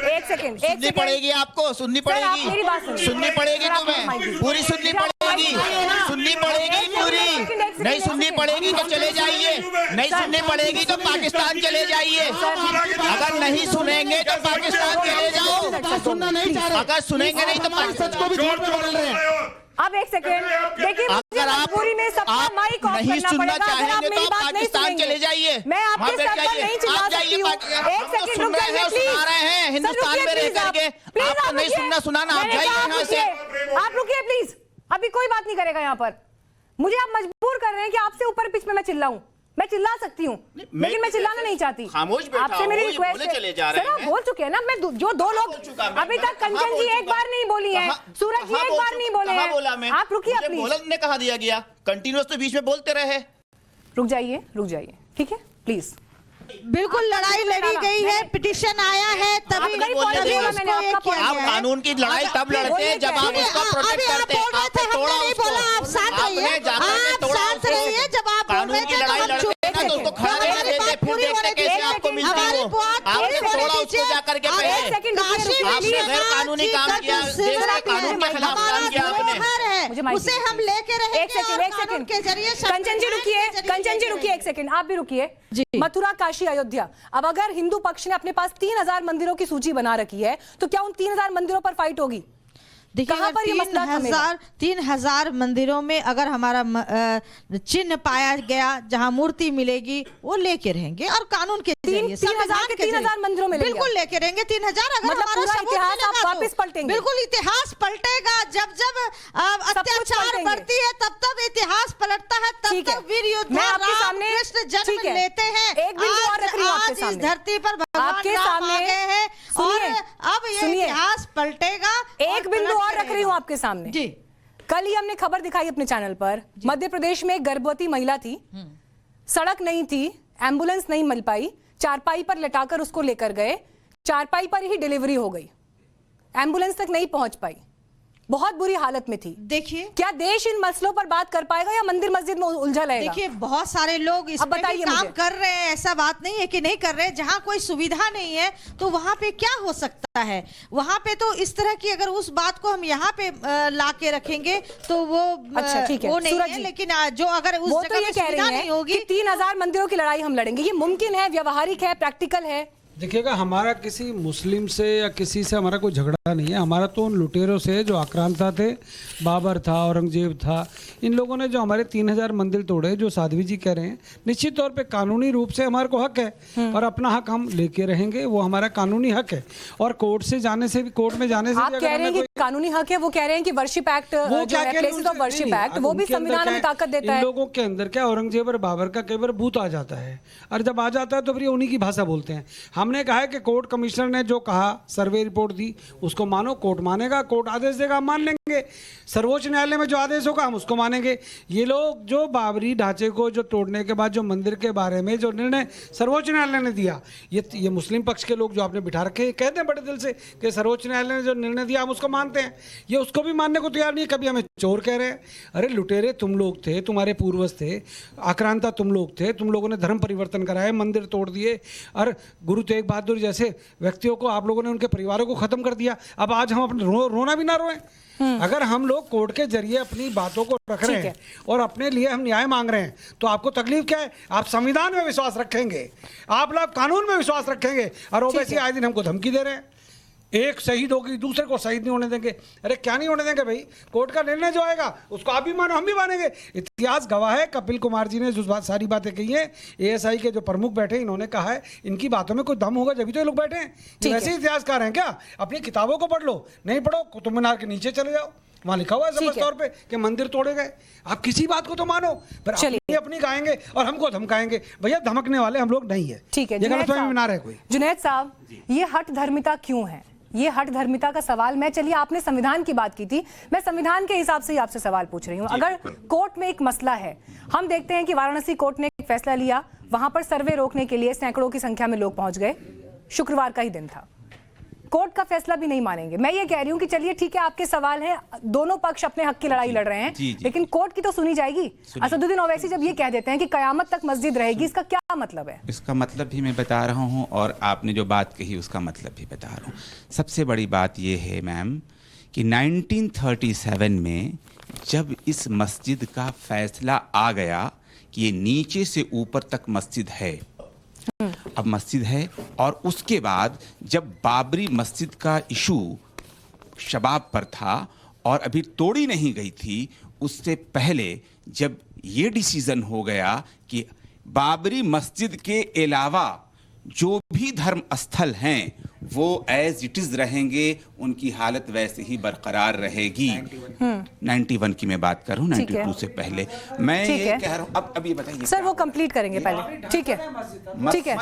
एक सेकंड, सुननी पड़ेगी आपको, सुननी सर, आप मेरी बात पड़ेगी, सुनिए। सुननी पड़ेगी सर, आप तुम्हें, माइक दीजिए। पूरी सुननी सर, आप माइक पड़ेगी, दीजिए। सुननी पड़ेगी पूरी। नहीं सुननी पड़ेगी तो चले जाइए, नहीं सुननी पड़ेगी तो पाकिस्तान चले जाइए। अगर नहीं सुनेंगे तो पाकिस्तान चले जाओ। सुनना नहीं चाह रहे। अगर सुनेंगे नहीं तो पाकिस्तान को भी झूठ में बदल रहे हैं। अब एक सेकंड देखिए, मुझे अगर आप मजबूरी में सबका आप माइक ऑफ नहीं करना सुनना पड़ेगा। अगर आप चाहेंगे मेरी तो बात नहीं पाकिस्तान सुनेंगे, चले जाइए। मैं वहाँ आपके पे सर पर जाइए। नहीं चिल्ला आप जाइए सकती हूँ। पाकिस्तान। एक आप तो सेकंड सुन रुक रहे जाइए हैं, प्लीज। सुना रहे हैं, सर, हिंदुस्तान रुकिए, में रह प्लीज, करके। प्लीज, आपको आप नहीं रुकिए। सुनना सुनाना, आप मैंने जाइए कहा, यहाँ से। रुकिए। आप रुकिए प्लीज, अभी कोई बात नहीं करेगा यहाँ पर। मुझे आप मजबूर कर रहे हैं कि आपसे ऊपर पिच में मैं चिल्लाऊं। मैं चिल्ला सकती हूँ लेकिन मैं चिल्लाना नहीं चाहती। खामोश बैठा आपसे मेरी हूँ, ये रिक्वेस्ट बोले है। चले जा रहे सर आप हैं। बोल चुके हैं ना, मैं जो 2 लोग चुका मैं? अभी तक कहाँ कंचन बोल जी एक चुका? बार नहीं बोली है, सूरज जी कहाँ एक बोल बार चुका? नहीं बोले कहाँ बोला मैं? हैं। आप रुकिए मुझे प्लीज, बोलने कहा दिया गया, कंटिन्यूअस तो बीच में बोलते रहे। रुक जाइए ठीक है प्लीज। बिल्कुल लड़ाई लड़ी गई है, पिटिशन आया है, तभी आपका ही बोलने तभी दीजिए। उसको ये किया आप गया है। कानून की लड़ाई तब लड़ते हैं जब आप उसको प्रोटेक्ट करते हैं। आपने तोड़ा नहीं उसको, बोला, आप शांत रहिए, आपने जाकर के आप तोड़ा शांत उसको। रहिए। जब आप बोल कानून रहे की थे तो लड़ाई हम लड़ते चुप हैं ना, तो थे। उसको खड़ा रहने हमारी देते, बात फिर पूरी देखते होने कैसे दीजिए। आपको मिलती हमारी हो। बात आपने पूरी होने तोड़ा उसको दीजिए। जाकर के और पहले। एक सेकंड रुकिए, काशी आपने गैर कानूनी काम किया, देश के कानून के खिलाफ काम किया आपने। मुझे है माइक उसे दीजिए। हम लेके रहेंगे एक सेकंड, और एक कानून सेकंड के जरिए कंचन जी रुकिए, कंचन जी रुकिए एक सेकंड, आप भी रुकिए। मथुरा, काशी, अयोध्या, अब अगर हिंदू पक्ष ने अपने पास 3000 मंदिरों की सूची बना रखी है तो क्या उन 3000 मंदिरों पर फाइट होगी? देखिए कहाँ पर ये मसला थमेगा? 3000 मंदिरों में अगर हमारा चिन्ह पाया गया जहां मूर्ति मिलेगी वो लेके रहेंगे और कानून के जरिए 3000 के 3000 मंदिरों में लेंगे। बिल्कुल लेके रहेंगे 3000। अगर मतलब हमारा पूरा सबूत इतिहास आप मिलेगा तो वापस पलटेंगे। बिल्कुल इतिहास पलटेगा। जब जब अत्याचार पलटेंगे। बढ़ती है तब तब इतिहास पलटता है, तब ठीक है। तब वीर योद्धा मैं आपके राम सामने कृष्ण ठीक जन्म है। लेते हैं। एक बिंदु और रख रही हूं आपके आज इस सामने। धरती पर भगवान आपके राम सामने आ गए हैं और सुनिए, अब ये सुनिए। इतिहास पलटेगा। एक बिंदु और रख रही हूं आपके सामने। जी, कल ही हमने खबर दिखाई अपने चैनल पर, मध्य प्रदेश में एक गर्भवती महिला थी, सड़क नहीं थी, एम्बुलेंस नहीं मिल पाई, चारपाई पर लटाकर उसको लेकर गए, चारपाई पर ही डिलीवरी हो गई, एम्बुलेंस तक नहीं पहुंच पाई, बहुत बुरी हालत में थी। देखिए क्या देश इन मसलों पर बात कर पाएगा या मंदिर मस्जिद में उलझा रहेगा? देखिए बहुत सारे लोग इस अब पे भी बताइए काम मुझे। कर रहे हैं, ऐसा बात नहीं है कि नहीं कर रहे। जहां कोई सुविधा नहीं है तो वहां पे क्या हो सकता है? वहां पे तो इस तरह की अगर उस बात को हम यहाँ पे ला के रखेंगे तो वो अच्छा, ठीक है। वो नहीं सूरज है। जी, लेकिन जो अगर उस वो जगह तो ये पे कह सुविधा रही नहीं है होगी कि 3000 मंदिरों की लड़ाई हम लड़ेंगे, ये मुमकिन है, व्यवहारिक है, प्रैक्टिकल है? देखिएगा, हमारा किसी मुस्लिम से या किसी से हमारा कोई झगड़ा नहीं है। हमारा तो उन लुटेरों से जो आक्रांता थे, बाबर था, औरंगजेब था, इन लोगों ने जो हमारे 3000 मंदिर तोड़े, जो साध्वी जी कह रहे हैं, निश्चित तौर पे कानूनी रूप से हमारे को हक है और अपना हक हम लेके रहेंगे, वो हमारा कानूनी हक है। और कोर्ट से जाने से भी, कोर्ट में जाने से आप भी कह रहे हैं कि कानूनी हक है, वो कह रहे हैं कि वर्शिप एक्ट जो है, प्लेसेस ऑफ वर्शिप एक्ट, वो भी संविधान में ताकत देता है। इन लोगों के अंदर क्या, औरंगजेब और बाबर का कई बार भूत आ जाता है और जब आ जाता है तो फिर ये उन्हीं की भाषा बोलते हैं। हमने कहा है कि कोर्ट कमिश्नर ने जो कहा, सर्वे रिपोर्ट दी, उसको मानो, कोर्ट मानेगा, कोर्ट आदेश देगा, हम मान लेंगे। सर्वोच्च न्यायालय में जो आदेश होगा हम उसको मानेंगे। ये लोग जो बाबरी ढांचे को जो तोड़ने के बाद जो मंदिर के बारे में जो निर्णय सर्वोच्च न्यायालय ने दिया, ये मुस्लिम पक्ष के लोग जो आपने बिठा रखे कहते हैं बड़े दिल से कि सर्वोच्च न्यायालय ने जो निर्णय दिया हम उसको मानते हैं, ये उसको भी मानने को तैयार नहीं। कभी हमें चोर कह रहे हैं। अरे लुटेरे तुम लोग थे, तुम्हारे पूर्वज थे, आक्रांता तुम लोग थे, तुम लोगों ने धर्म परिवर्तन कराया, मंदिर तोड़ दिए, और गुरु तेग बहादुर जैसे व्यक्तियों को आप लोगों ने, उनके परिवारों को खत्म कर दिया। अब आज हम अपने रोना भी ना रोएं। अगर हम लोग कोर्ट के जरिए अपनी बातों को रख रहे हैं और अपने लिए हम न्याय मांग रहे हैं, तो आपको तकलीफ क्या है? आप संविधान में विश्वास रखेंगे, आप लोग कानून में विश्वास रखेंगे, और ओवैसी आए दिन हमको धमकी दे रहे हैं, एक शहीद होगी दूसरे को शहीद नहीं होने देंगे। अरे क्या नहीं होने देंगे भाई? कोर्ट का निर्णय जो आएगा उसको आप भी मानो, हम भी मानेंगे। इतिहास गवाह है, कपिल कुमार जी ने जो सारी बातें कही हैं, एएसआई के जो प्रमुख बैठे इन्होंने कहा है, इनकी बातों में कोई दम होगा जब भी तो ये लोग बैठे हैं। ये वैसे इतिहासकार हैं क्या? अपनी किताबों को पढ़ लो, नहीं पढ़ो कुतुब मीनार के नीचे चले जाओ, वहां लिखा हुआ है स्पष्ट तौर पे कि मंदिर तोड़े गए। आप किसी बात को तो मानो, पर अपनी गाएंगे और हमको धमकाएंगे। भैया धमकने वाले हम लोग नहीं है। ठीक है, ये गलतफहमी में ना रहे कोई। जुनैद साहब, ये हठ धर्मिता क्यों है? ये हठ धर्मिता का सवाल, मैं, चलिए आपने संविधान की बात की थी, मैं संविधान के हिसाब से ही आपसे सवाल पूछ रही हूँ। अगर कोर्ट में एक मसला है, हम देखते हैं कि वाराणसी कोर्ट ने एक फैसला लिया, वहां पर सर्वे रोकने के लिए सैकड़ों की संख्या में लोग पहुंच गए, शुक्रवार का ही दिन था, कोर्ट का फैसला भी नहीं मानेंगे। मैं ये कह रही हूँ कि चलिए ठीक है, आपके सवाल हैं, दोनों पक्ष अपने हक की लड़ाई लड़ रहे हैं, लेकिन कोर्ट की तो सुनी जाएगी। असदुद्दीन ओवैसी जब ये कह देते हैं कि कयामत तक मस्जिद रहेगी, इसका क्या मतलब है? इसका मतलब भी मैं बता रहा हूँ, और आपने जो बात कही उसका मतलब भी बता रहा हूँ। सबसे बड़ी बात ये है मैम कि 1937 में जब इस मस्जिद का फैसला आ गया कि ये नीचे से ऊपर तक मस्जिद है, अब मस्जिद है, और उसके बाद जब बाबरी मस्जिद का इशू शबाब पर था और अभी तोड़ी नहीं गई थी, उससे पहले जब ये डिसीजन हो गया कि बाबरी मस्जिद के अलावा जो भी धर्म स्थल हैं वो एज इट इज रहेंगे, उनकी हालत वैसे ही बरकरार रहेगी। 91 की मैं बात कर रहा हूँ, 92 से पहले। मैं ये कह रहा हूँ, अब ये बताइए सर, वो कंप्लीट करेंगे पहले। ठीक है, ठीक है,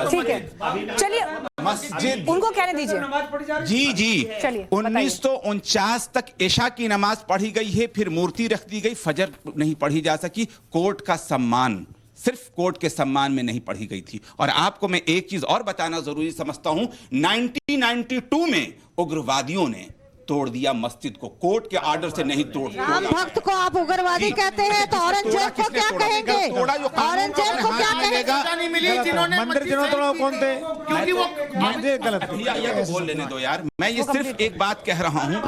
ठीक है, चलिए मस्जिद उनको कहने दीजिए। जी चलिए, 1949 तक इशा की नमाज पढ़ी गई है, फिर मूर्ति रख दी गई, फजर नहीं पढ़ी जा सकी। कोर्ट का सम्मान सिर्फ कोर्ट के सम्मान में नहीं पढ़ी गई थी। और आपको मैं एक चीज और बताना जरूरी समझता हूं, 1992 में उग्रवादियों ने तोड़ दिया मस्जिद को, कोर्ट के ऑर्डर से नहीं तोड़। राम भक्त को आप उग्रवादी कहते हैं, तो औरंगजेब को क्या कहेंगे? औरंगजेब को क्या कहेंगे? मंदिर जिन्होंने तोड़ा कौन थे? क्योंकि वो गलत भैया बोल लेने दो यार, मैं ये सिर्फ एक बात कह रहा हूँ।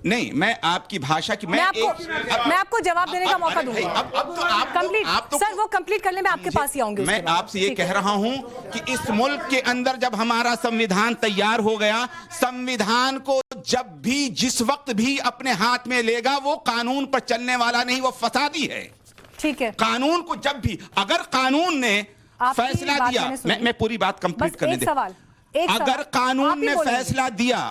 नहीं, मैं आपकी भाषा की मैं आपको जवाब देने का मौका दूंगा। अब तो आप सर वो कंप्लीट करने में आपके पास ही आऊंगी। मैं आपसे ये कह रहा हूं कि इस मुल्क के अंदर जब हमारा संविधान तैयार हो गया, संविधान को जब भी जिस वक्त भी अपने हाथ में लेगा, वो कानून पर चलने वाला नहीं, वो फसादी है। ठीक है, कानून को जब भी अगर कानून ने फैसला दिया, मैं पूरी बात कंप्लीट करने दे। अगर कानून ने फैसला दिया,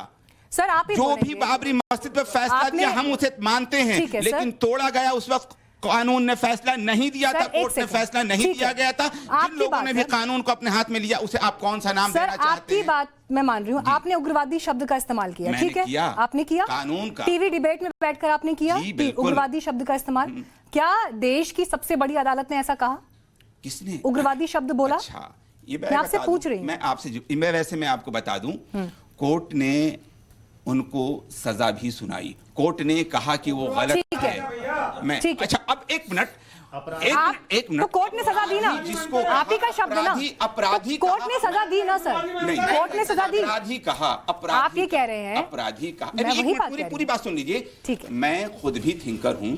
सर आप ही जो भी बाबरी मस्जिद पर फैसला दिया हम उसे मानते हैं, लेकिन तोड़ा गया उस वक्त कानून ने फैसला नहीं दिया था, कोर्ट ने फैसला नहीं दिया गया था। जिन लोगों ने भी कानून को अपने हाथ में लिया, उसे आप कौन सा नाम देना चाहते हैं? आपकी बात मैं मान रही हूँ, आपने उग्रवादी शब्द का इस्तेमाल किया, ठीक है, आपने किया, कानून का टीवी डिबेट में बैठकर आपने किया उग्रवादी शब्द का इस्तेमाल। क्या देश की सबसे बड़ी अदालत ने ऐसा कहा? किसने उग्रवादी शब्द बोला? अच्छा, ये मैं आपसे पूछ रही हूँ। मैं आपको बता दूं, कोर्ट ने उनको सजा भी सुनाई, कोर्ट ने कहा कि वो गलत है। मैं अच्छा, अब एक मिनट, तो कोर्ट ने सजा दी ना, जिसको आप ही का शब्द है ना, अपराधी कोर्ट ने सजा दी ना सर, कोर्ट ने सजा दी। अपराधी कहा, आप ये कह रहे हैं, अपराधी कहा। पूरी बात सुन लीजिए। मैं खुद भी थिंकर हूँ,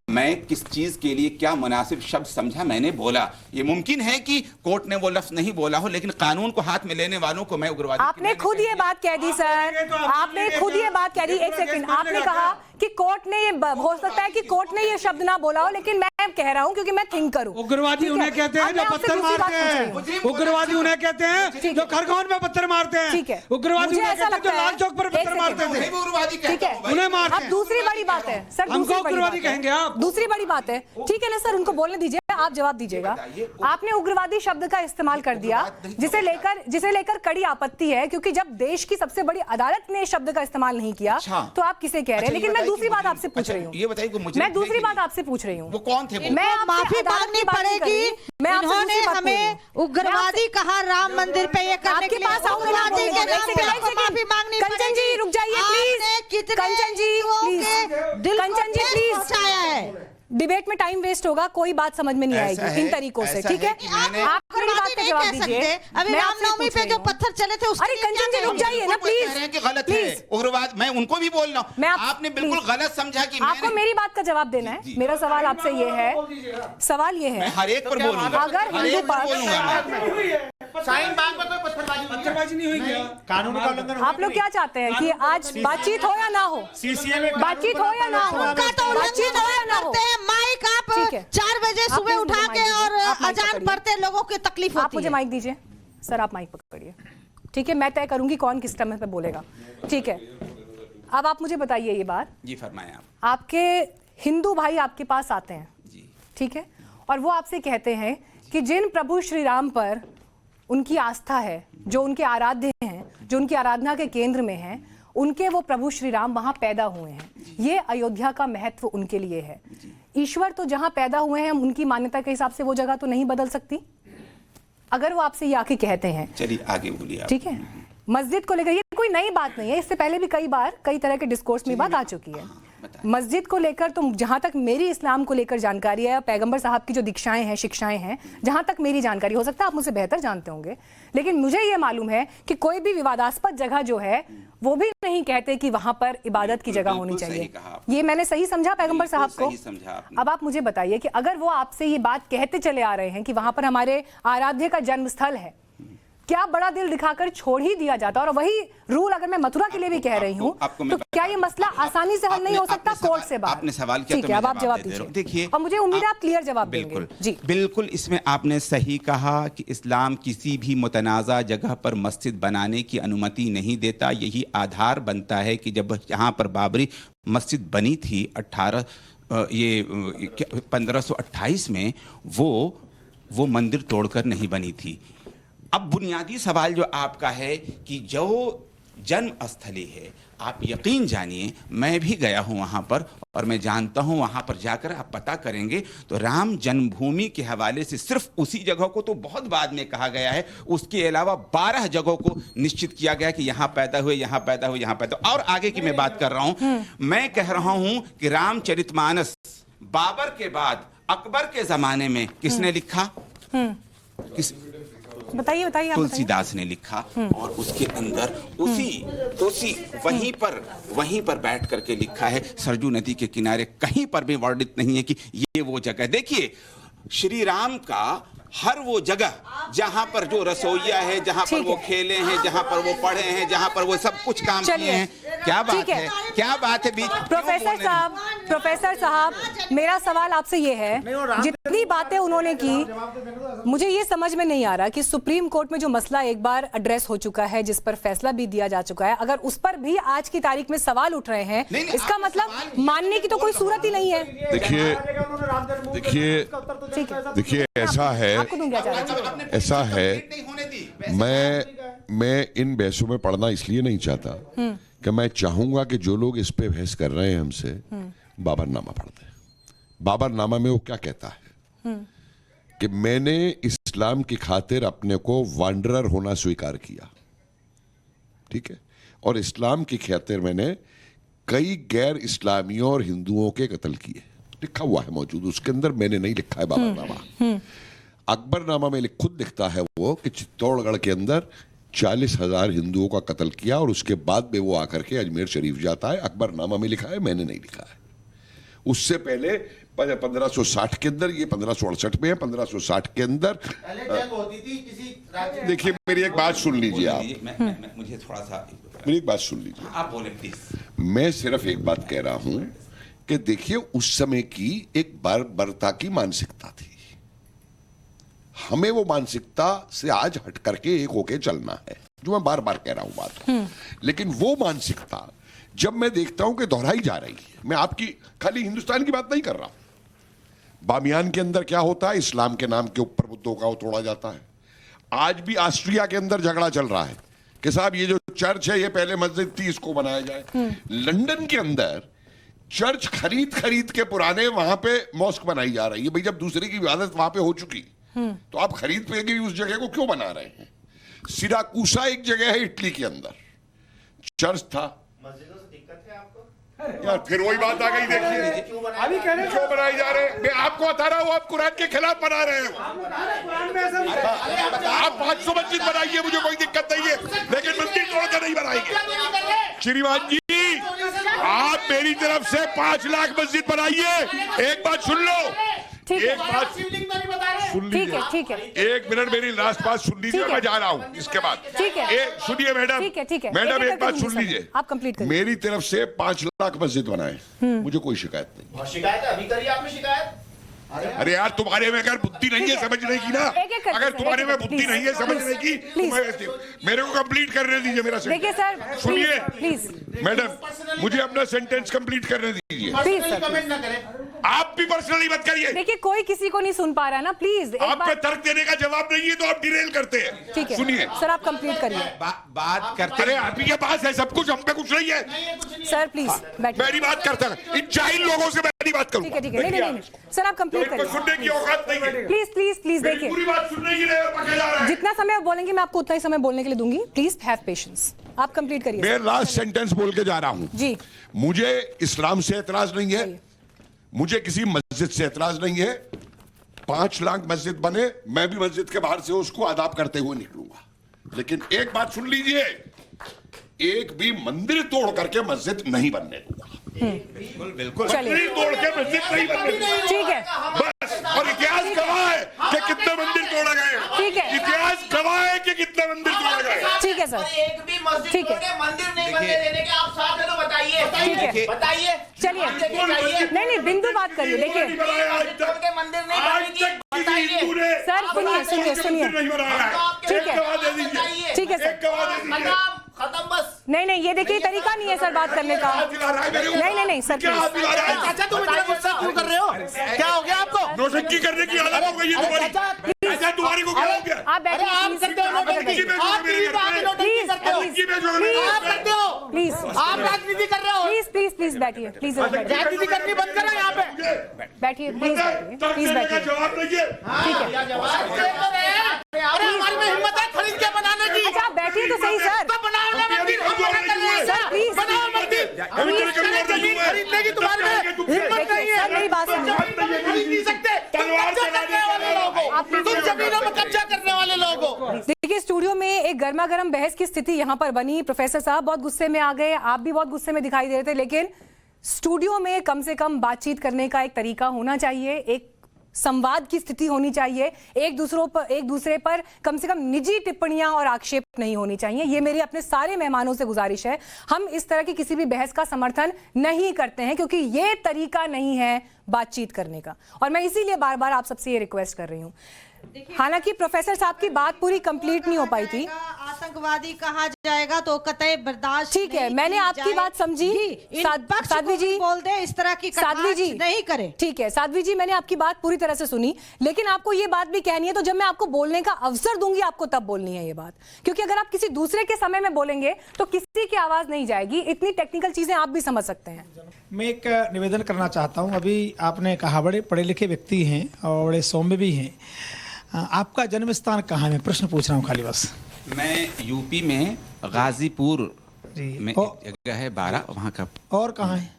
मैं किस चीज के लिए क्या मुनासिब शब्द समझा मैंने बोला। ये मुमकिन है कि कोर्ट ने वो लफ्ज नहीं बोला हो, लेकिन कानून को हाथ में लेने वालों को मैं उग्रवादी। आपने खुद ये बात कह दी सर, आपने खुद ये बात कह दी। एक सेकंड, आपने कहा कि कोर्ट ने ये, हो सकता है कि कोर्ट ने ये शब्द ना बोला हो, लेकिन मैं कह रहा हूँ क्योंकि मैं थिंकर हूँ। उग्रवादी उन्हें कहते हैं जो पत्थर मारते हैं, उग्रवादी उन्हें कहते हैं जो खरगोन में पत्थर मारते हैं। ठीक है, उग्रवादी उन्हें कहते हैं जो लाल चौक पर पत्थर मारते थे, ठीक है, उन्हें मारते हैं। अब दूसरी बड़ी बात है सर, हमको उग्रवादी कहेंगे आप? दूसरी बड़ी बात है, ठीक है ना सर, उनको बोलने दीजिए। आप जवाब दीजिएगा। आपने उग्रवादी शब्द का इस्तेमाल कर दिया, जिसे लेकर कड़ी आपत्ति है, क्योंकि जब देश की सबसे बड़ी अदालत ने इस शब्द का इस्तेमाल नहीं किया तो आप किसे कह रहे हैं। लेकिन मैं दूसरी बात आपसे पूछ रही हूँ, ये बताइए मैं दूसरी बात आपसे पूछ रही हूँ, वो कौन थे? मैं माफी मांगनी पड़ेगी। इन्होंने हमें उग्रवादी कहा राम मंदिर पे ये करने के लिए। उग्रवादी के नाम पे आपको माफी मांगनी पड़ेगी। कंचन जी रुक जाइए please, Kanchan ji please, Kanchan ji please. Debate में टाइम वेस्ट होगा, कोई बात समझ में नहीं आएगी इन तरीकों से, ठीक है? आप मेरी बात का जवाब दीजिए। अभी रामनवमी पे जो पत्थर चले थे उसके अरे कंचन जी रुक जाइए ना प्लीज, गलत है उग्रवाद। मैं उनको भी बोल रहा हूँ, आपने बिल्कुल गलत समझा कि आपको मेरी बात का जवाब देना है। मेरा सवाल आपसे ये है, सवाल ये है, हर एक पर बोलूंगा, अगर हिंदू पर पत्थरबाजी नहीं हुई क्या? कानून का उल्लंघन। आप लोग क्या चाहते हैं कि आज बातचीत हो या ना हो? बातचीत हो या ना हो? का तो बातचीत हो या ना हो? करते हैं। माइक आप ठीक है। 4 बजे आप सुबह मुझे उठा माइक के दीजिए। और आप माइक अजान पकड़िए। पढ़ते लोगों की तकलीफ आप होती मुझे है। माइक दीजिए सर, आप माइक पकड़िए, ठीक है? मैं तय करूंगी कौन किस समय पे बोलेगा, ठीक है? अब आप मुझे बताइए ये बात जी, फरमाएं आप। आपके हिंदू भाई आपके पास आते हैं, जी, ठीक है, और वो आपसे कहते हैं कि जिन प्रभु श्री राम पर उनकी आस्था है, जो उनके आराध्य हैं, जो उनकी आराधना के केंद्र में हैं, उनके वो प्रभु श्री राम वहां पैदा हुए हैं। ये अयोध्या का महत्व उनके लिए है। ईश्वर तो जहां पैदा हुए हैं, उनकी मान्यता के हिसाब से वो जगह तो नहीं बदल सकती। अगर वो आपसे ये आके कहते हैं, चलिए आगे बोलिए आप। ठीक है? मस्जिद को लेकर ये कोई नई बात नहीं है, इससे पहले भी कई बार कई तरह के डिस्कोर्स में बात आ चुकी है। मस्जिद को लेकर तो जहां तक मेरी इस्लाम को लेकर जानकारी है, पैगंबर साहब की जो दीक्षाएं हैं, शिक्षाएं हैं, जहां तक मेरी जानकारी, हो सकता है आप मुझसे बेहतर जानते होंगे, लेकिन मुझे ये मालूम है कि कोई भी विवादास्पद जगह जो है वो भी नहीं कहते कि वहां पर इबादत की जगह होनी चाहिए। ये मैंने सही समझा पैगंबर साहब को? अब आप मुझे बताइए कि अगर वो आपसे ये बात कहते चले आ रहे हैं कि वहां पर हमारे आराध्य का जन्म स्थल है, क्या बड़ा दिल दिखाकर छोड़ ही दिया जाता? और वही रूल अगर मैं मथुरा के लिए भी कह रही हूँ, तो क्या ये मसला आसानी से हल नहीं हो सकता कोर्ट से बाहर? आपने सवाल किया, ठीक है, अब आप जवाब दीजिए। देखिए, और मुझे उम्मीद है आप क्लियर जवाब देंगे। जी बिल्कुल, इसमें आपने सही कहा कि इस्लाम किसी भी मुतनाज़ा जगह पर मस्जिद बनाने की अनुमति नहीं देता। यही आधार बनता है कि जब यहाँ पर बाबरी मस्जिद बनी थी 1528 में, वो मंदिर तोड़कर नहीं बनी थी। अब बुनियादी सवाल जो आपका है कि जो जन्म स्थली है, आप यकीन जानिए मैं भी गया हूं वहां पर, और मैं जानता हूं वहां पर जाकर आप पता करेंगे तो राम जन्मभूमि के हवाले से सिर्फ उसी जगह को तो बहुत बाद में कहा गया है, उसके अलावा 12 जगहों को निश्चित किया गया कि यहां पैदा हुए, यहां पैदा हुए, यहां पैदा। और आगे की मैं बात कर रहा हूं, मैं कह रहा हूं कि रामचरितमानस बाबर के बाद अकबर के जमाने में किसने लिखा? बताइए बताइए, आप तुलसीदास ने लिखा, और उसके अंदर उसी वहीं पर बैठ करके लिखा है, सरजू नदी के किनारे। कहीं पर भी वर्णित नहीं है कि ये वो जगह। देखिए, श्री राम का हर वो जगह जहां पर जो रसोईया है, जहां पर वो खेले हैं, जहां पर वो पढ़े हैं, जहां पर वो सब कुछ काम किए हैं, क्या बात है, क्या बात है बीच? प्रोफेसर साहब, मेरा सवाल आपसे ये है, जितनी बातें उन्होंने की, मुझे ये समझ में नहीं आ रहा कि सुप्रीम कोर्ट में जो मसला एक बार एड्रेस हो चुका है, जिस पर फैसला भी दिया जा चुका है, अगर उस पर भी आज की तारीख में सवाल उठ रहे हैं, इसका मतलब मानने की तो कोई सूरत ही नहीं है। देखिए ऐसा है, मैं इन बहसों में पढ़ना इसलिए नहीं चाहता कि मैं चाहूंगा कि जो लोग इस पे बहस कर रहे हैं हमसे, बाबरनामा पढ़ते हैं। बाबरनामा में वो क्या कहता है कि मैंने इस्लाम की खातिर अपने को वांडरर होना स्वीकार किया, ठीक है, और इस्लाम की खातिर मैंने कई गैर इस्लामियों और हिंदुओं के कत्ल किए। लिखा हुआ है, मौजूद, उसके अंदर मैंने नहीं लिखा है बाबरनामा। अकबरनामा में खुद लिखता है वो कि चित्तौड़गढ़ के अंदर 40,000 हिंदुओं का कत्ल किया, और उसके बाद में वो आकर के अजमेर शरीफ जाता है। अकबरनामा में लिखा है, मैंने नहीं लिखा है। उससे पहले 1560 के अंदर, ये 1568 में है, 1560 के अंदर देखिए, मेरी एक बात सुन लीजिए आप, मुझे थोड़ा सा मेरी एक बात सुन लीजिए, आप बोले प्लीज। मैं सिर्फ एक बात कह रहा हूं कि देखिए, उस समय की एक बर्बरता की मानसिकता थी। हमें वो मानसिकता से आज हट करके एक होके चलना है, जो मैं बार बार कह रहा हूं बात। लेकिन वो मानसिकता जब मैं देखता हूं कि दोहराई जा रही है, मैं आपकी खाली हिंदुस्तान की बात नहीं कर रहा हूं, बामियान के अंदर क्या होता है, इस्लाम के नाम के ऊपर बुद्धों का वो तोड़ा जाता है। आज भी ऑस्ट्रिया के अंदर झगड़ा चल रहा है कि साहब ये जो चर्च है ये पहले मस्जिद थी, इसको बनाया जाए। लंदन के अंदर चर्च खरीद खरीद के पुराने वहां पे मॉस्क बनाई जा रही है। भाई जब दूसरे की इबादत वहां पे हो चुकी तो आप खरीद पे भी उस जगह को क्यों बना रहे हैं? सिराकूसा एक जगह है इटली के अंदर, चर्च था। यार फिर वही बात आ गई, देखिए अभी कह रहे क्यों बनाई जा रहे हैं। मैं आपको बता रहा हूं आप कुरान के खिलाफ बना रहे हो। आप 500 मस्जिद बनाइए, मुझे कोई दिक्कत नहीं है, लेकिन मंदिर तोड़कर नहीं बनाएंगे। श्रीमान जी आप मेरी तरफ से 5 लाख मस्जिद बनाइए। एक बात सुन लो, ठीक है। एक बात सुन ठीक है, लीजिए, ठीक है। एक मिनट मेरी लास्ट बात सुन लीजिए, ठीक है। मैं जा रहा हूं इसके बाद। ठीक है। सुनिए मैडम, ठीक है, ठीक है। मैडम एक एक बात करके सुन दूंगी लीजिए, सर। आप कंप्लीट करिए। मेरी तरफ से 5 लाख मस्जिद बनाए, मुझे कोई शिकायत नहीं। शिकायत अभी करिए आपने शिकायत। अरे यार तुम्हारे में अगर बुद्धि नहीं है समझने की ना, एक-एक करके अगर सर, तुम्हारे में एक-एक, बुद्धि प्लीज, नहीं है समझने की प्लीज। तो मेरे को कंप्लीट करने दीजिए मेरा देखिए सेंटेंस। सर, सुनिए प्लीज मैडम, मुझे अपना सेंटेंस कंप्लीट करने दीजिए। प्लीज सर, कमेंट ना करें। आप भी पर्सनली मत करिए। देखिए कोई किसी को नहीं सुन पा रहा है ना, प्लीज एक आप पे बार। तर्क देने का जवाब नहीं है तो आप डिरेल करते हैं। ठीक है सुनिए सर, आप कंप्लीट करिए। बात करते अरे आप ही के पास है सब कुछ, हम पे कुछ नहीं है। सर प्लीज बैठिए। मेरी बात करता है, इन जाहिल लोगों से मैं नहीं बात करूँ। ठीक है, ठीक है। नहीं नहीं नहीं सर, आप कंप्लीट इनको करिए। सुनने की औकात नहीं है। प्लीज प्लीज प्लीज मेरी देखिए, पूरी बात सुनने की नहीं पकड़ जा रहा है। जितना समय आप बोलेंगे मैं आपको उतना ही समय बोलने के लिए दूंगी। Please have patience. आप कंप्लीट करिए। मैं लास्ट सेंटेंस बोल के जा रहा हूं जी। मुझे इस्लाम से एतराज नहीं है, मुझे किसी मस्जिद से एतराज नहीं है। 5 लाख मस्जिद बने, मैं भी मस्जिद के बाहर से उसको आदाब करते हुए निकलूंगा। लेकिन एक बात सुन लीजिए, एक भी मंदिर तोड़ करके मस्जिद नहीं बनने दूंगा। बिल्कुल चलिए मंदिर तोड़ के मस्जिद नहीं बनने दूंगा। ठीक है, बस। और इतिहास गवाह है कि कितने मंदिर तोड़े गए। ठीक है। इतिहास गवाह है कि कितने मंदिर तोड़े गए। ठीक है सर, एक भी मस्जिद ठीक है। तोड़ के मंदिर नहीं बनने देने के आप साथ हैं तो बताइए। ठीक है। बताइए। चलिए नहीं नहीं बिंदु बात करिए। देखिए तोड़ के मंदिर नहीं बनेगी, बताइए। सर सुनिए सुनिए सुनिए, ठीक है ठीक है सर। खत्म बस। नहीं नहीं ये देखिए तरीका नहीं है सर बात करने का। नहीं नहीं सर प्लीज। अच्छा तुम इतना गुस्सा क्यों कर रहे हो? क्या हो गया आपको? नौटंकी करने की आदत हो गई है तुम्हारी। ऐसा तुम्हारी को क्या हो गया? आप बैठिए आप करते हो नौटंकी। आप टीवी पे आके नौटंकी करते हो। आप करते हो। प्लीज आप राजनीति कर रहे हो। प्लीज प्लीज प्लीज बैठिए प्लीज बैठिए राजनीति करनी बंद करो यहाँ पे। बैठिए प्लीज बैठिए प्लीज बैठिए। जवाब नहीं है। ठीक है अरे हमारी में हिम्मत है खरीद के बनाने की। अच्छा आप बैठिए तो सही सर। तो बनाओ ना मंदिर। सर प्लीज बनाओ मंदिर। खरीदने की तुम्हारे में हिम्मत नहीं है। सर मेरी बात सुनिए। खरीद नहीं सकते। कब्जा करने वाले लोग हो। तुम जमीनों में कब्जा करने वाले लोग हो। देखिए स्टूडियो में एक गर्मा गर्म बहस की स्थिति यहाँ पर बनी। प्रोफेसर साहब बहुत गुस्से में आ गए, आप भी बहुत गुस्से में दिखाई दे रहे थे, लेकिन स्टूडियो में कम से कम बातचीत करने का एक तरीका होना चाहिए, एक संवाद की स्थिति होनी चाहिए। एक दूसरे पर कम से कम निजी टिप्पणियां और आक्षेप नहीं होनी चाहिए। ये मेरी अपने सारे मेहमानों से गुजारिश है। हम इस तरह की किसी भी बहस का समर्थन नहीं करते हैं क्योंकि ये तरीका नहीं है बातचीत करने का, और मैं इसीलिए बार बार आप सबसे ये रिक्वेस्ट कर रही हूं। हालांकि प्रोफेसर साहब की बात पूरी कंप्लीट नहीं हो पाई थी। आतंकवादी कहा जाएगा तो कतई बर्दाश्त ठीक है, मैंने आपकी बात समझी। साध्वी जी बोल दे इस तरह की साध्वी जी नहीं करे। ठीक है साध्वी जी, मैंने आपकी बात पूरी तरह से सुनी, लेकिन आपको ये बात भी कहनी है तो जब मैं आपको बोलने का अवसर दूंगी आपको तब बोलनी है ये बात, क्योंकि अगर आप किसी दूसरे के समय में बोलेंगे तो किसी की आवाज नहीं जाएगी। इतनी टेक्निकल चीजें आप भी समझ सकते हैं। मैं एक निवेदन करना चाहता हूं। अभी आपने कहा बड़े पढ़े लिखे व्यक्ति हैं और बड़े सौम्य भी हैं, आपका जन्म स्थान कहाँ है? प्रश्न पूछ रहा हूँ खाली बस। मैं यूपी में गाजीपुर जी। में एक जगह है 12, वहाँ का। और कहाँ है?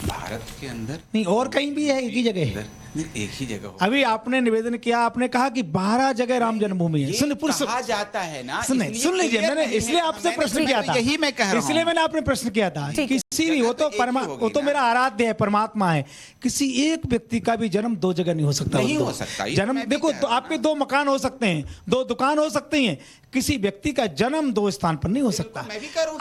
भारत के अंदर नहीं और कहीं भी है? एक ही जगह है? नहीं, एक ही जगह हो। अभी आपने निवेदन किया, आपने कहा कि 12 जगह राम जन्मभूमि है। सुन कहा जाता है ना, सुन लीजिए, मैंने इसलिए आपसे प्रश्न किया था। यही मैं कह रहा हूं। इसलिए मैंने आपने प्रश्न किया था। किसी भी वो तो मेरा आराध्य है, परमात्मा है। किसी एक व्यक्ति का भी जन्म 2 जगह नहीं हो सकता। नहीं हो सकता जन्म देखो तो आपके 2 मकान हो सकते हैं, 2 दुकान हो सकती हैं, किसी व्यक्ति का जन्म 2 स्थान पर नहीं हो सकता।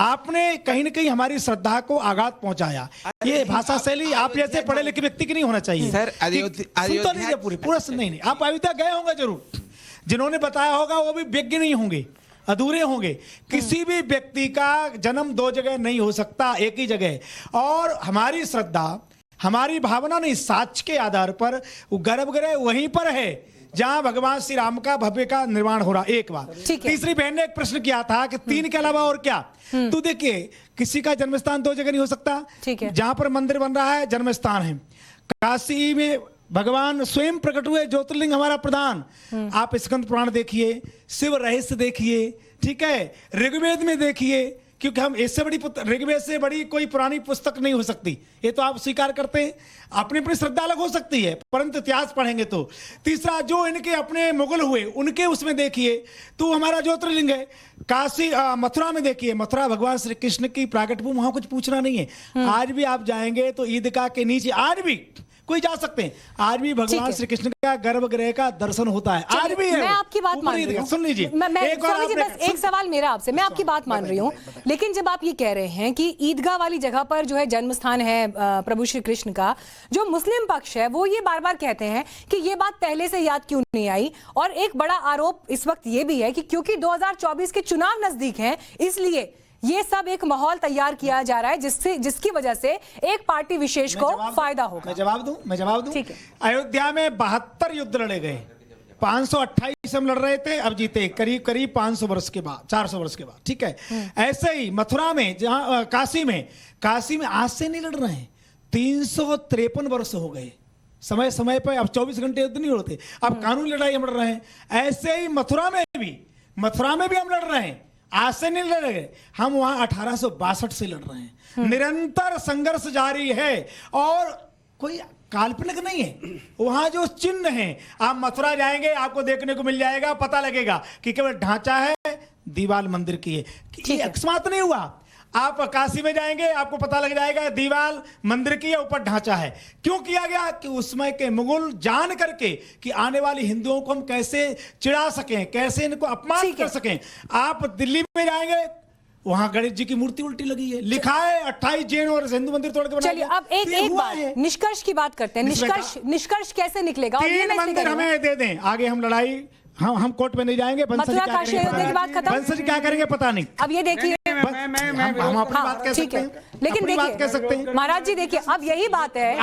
आपने कहीं ना कहीं हमारी श्रद्धा को आघात पहुंचाया। ये भाषा शैली आप जैसे पढ़े लिखे व्यक्ति की नहीं होना चाहिए। सर अयोध्या पूरा नहीं, आप अयोध्या गए होंगे जरूर, जिन्होंने बताया होगा वो भी विज्ञ नहीं होंगे, अधूरे होंगे। किसी भी व्यक्ति का जन्म 2 जगह नहीं हो सकता, एक ही जगह। और हमारी श्रद्धा, हमारी भावना नहीं, साच के आधार पर वो गर्भगृह वहीं पर है जहां भगवान श्री राम का भव्य का निर्माण हो रहा। एक बात। ठीक है। तीसरी बहन ने एक प्रश्न किया था कि 3 के अलावा और क्या। तो देखिए, किसी का जन्मस्थान 2 जगह नहीं हो सकता। ठीक है। जहां पर मंदिर बन रहा है जन्मस्थान है। काशी में भगवान स्वयं प्रकट हुए, ज्योतिर्लिंग हमारा प्रधान। आप स्कंद पुराण देखिए, शिव रहस्य देखिए, ठीक है, ऋग्वेद में देखिए, क्योंकि हम इससे बड़ी ऋग्वेद से बड़ी कोई पुरानी पुस्तक नहीं हो सकती, ये तो आप स्वीकार करते हैं। अपनी अपनी श्रद्धा अलग हो सकती है, परंतु इतिहास पढ़ेंगे तो। तीसरा, जो इनके अपने मुगल हुए उनके उसमें देखिए तो हमारा ज्योतिर्लिंग है। काशी मथुरा में देखिए, मथुरा भगवान श्री कृष्ण की प्राकट भूमि, वहां कुछ पूछना नहीं है। आज भी आप जाएंगे तो ईदगाह के नीचे आज भी कोई जा सकते हैं, आज भी भगवान श्री कृष्ण का गर्भगृह का दर्शन होता है, आज भी है। मैं आपकी बात मान रही हूँ, सुन लीजिए, एक सवाल मेरा आपसे, मैं आपकी बात मान रही हूँ, लेकिन जब आप ये कह रहे हैं कि ईदगाह वाली जगह पर जो है जन्म स्थान है प्रभु श्री कृष्ण का, जो मुस्लिम पक्ष है वो ये बार बार कहते हैं कि ये बात पहले से याद क्यों नहीं आई। और एक बड़ा आरोप इस वक्त ये भी है कि क्योंकि 2024 के चुनाव नजदीक हैं, इसलिए ये सब एक माहौल तैयार किया जा रहा है जिसकी वजह से एक पार्टी विशेष को फायदा होगा। मैं जवाब दूं। अयोध्या में 72 युद्ध लड़े गए, 528 हम लड़ रहे थे, अब जीते करीब 500 वर्ष के बाद, 400 वर्ष के बाद, ठीक है। ऐसे ही मथुरा में, जहां काशी में आज से नहीं लड़ रहे हैं, 353 वर्ष हो गए। समय समय पर अब 24 घंटे युद्ध नहीं होते, अब कानूनी लड़ाई हम लड़ रहे हैं। ऐसे ही मथुरा में भी हम लड़ रहे हैं, आज से नहीं लड़ रहे हम, वहां 1862 से लड़ रहे हैं। निरंतर संघर्ष जारी है और कोई काल्पनिक नहीं है। वहां जो चिन्ह है, आप मथुरा जाएंगे आपको देखने को मिल जाएगा, पता लगेगा कि केवल ढांचा है, दीवार मंदिर की है, ये अकस्मात नहीं हुआ। आप काशी में जाएंगे आपको पता लग जाएगा, दीवार मंदिर की है, ऊपर ढांचा है। क्यों किया गया? कि उसमें के मुगल जान करके कि आने वाले हिंदुओं को हम कैसे चिढ़ा सकें, कैसे इनको अपमान कर सकें। आप दिल्ली में जाएंगे, वहां गणेश जी की मूर्ति उल्टी लगी है, लिखा है 28 जैन और हिंदू मंदिर तोड़ के। चलिए अब एक बात निष्कर्ष की बात करते हैं। निष्कर्ष कैसे निकलेगा? 3 मंदिर हमें दे दें, आगे हम लड़ाई, हम कोर्ट में नहीं जाएंगे। मथुरा काशी अयोध्या की बात खत्म, बंसल जी क्या करेंगे पता नहीं। अब ये देखिए, हम अपनी बात कह सकते हैं, लेकिन देखिए महाराज जी, देखिए अब यही बात है,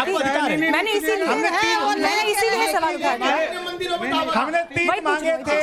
मैंने इसीलिए सवाल उठाया, हमने 3 मांगे थे।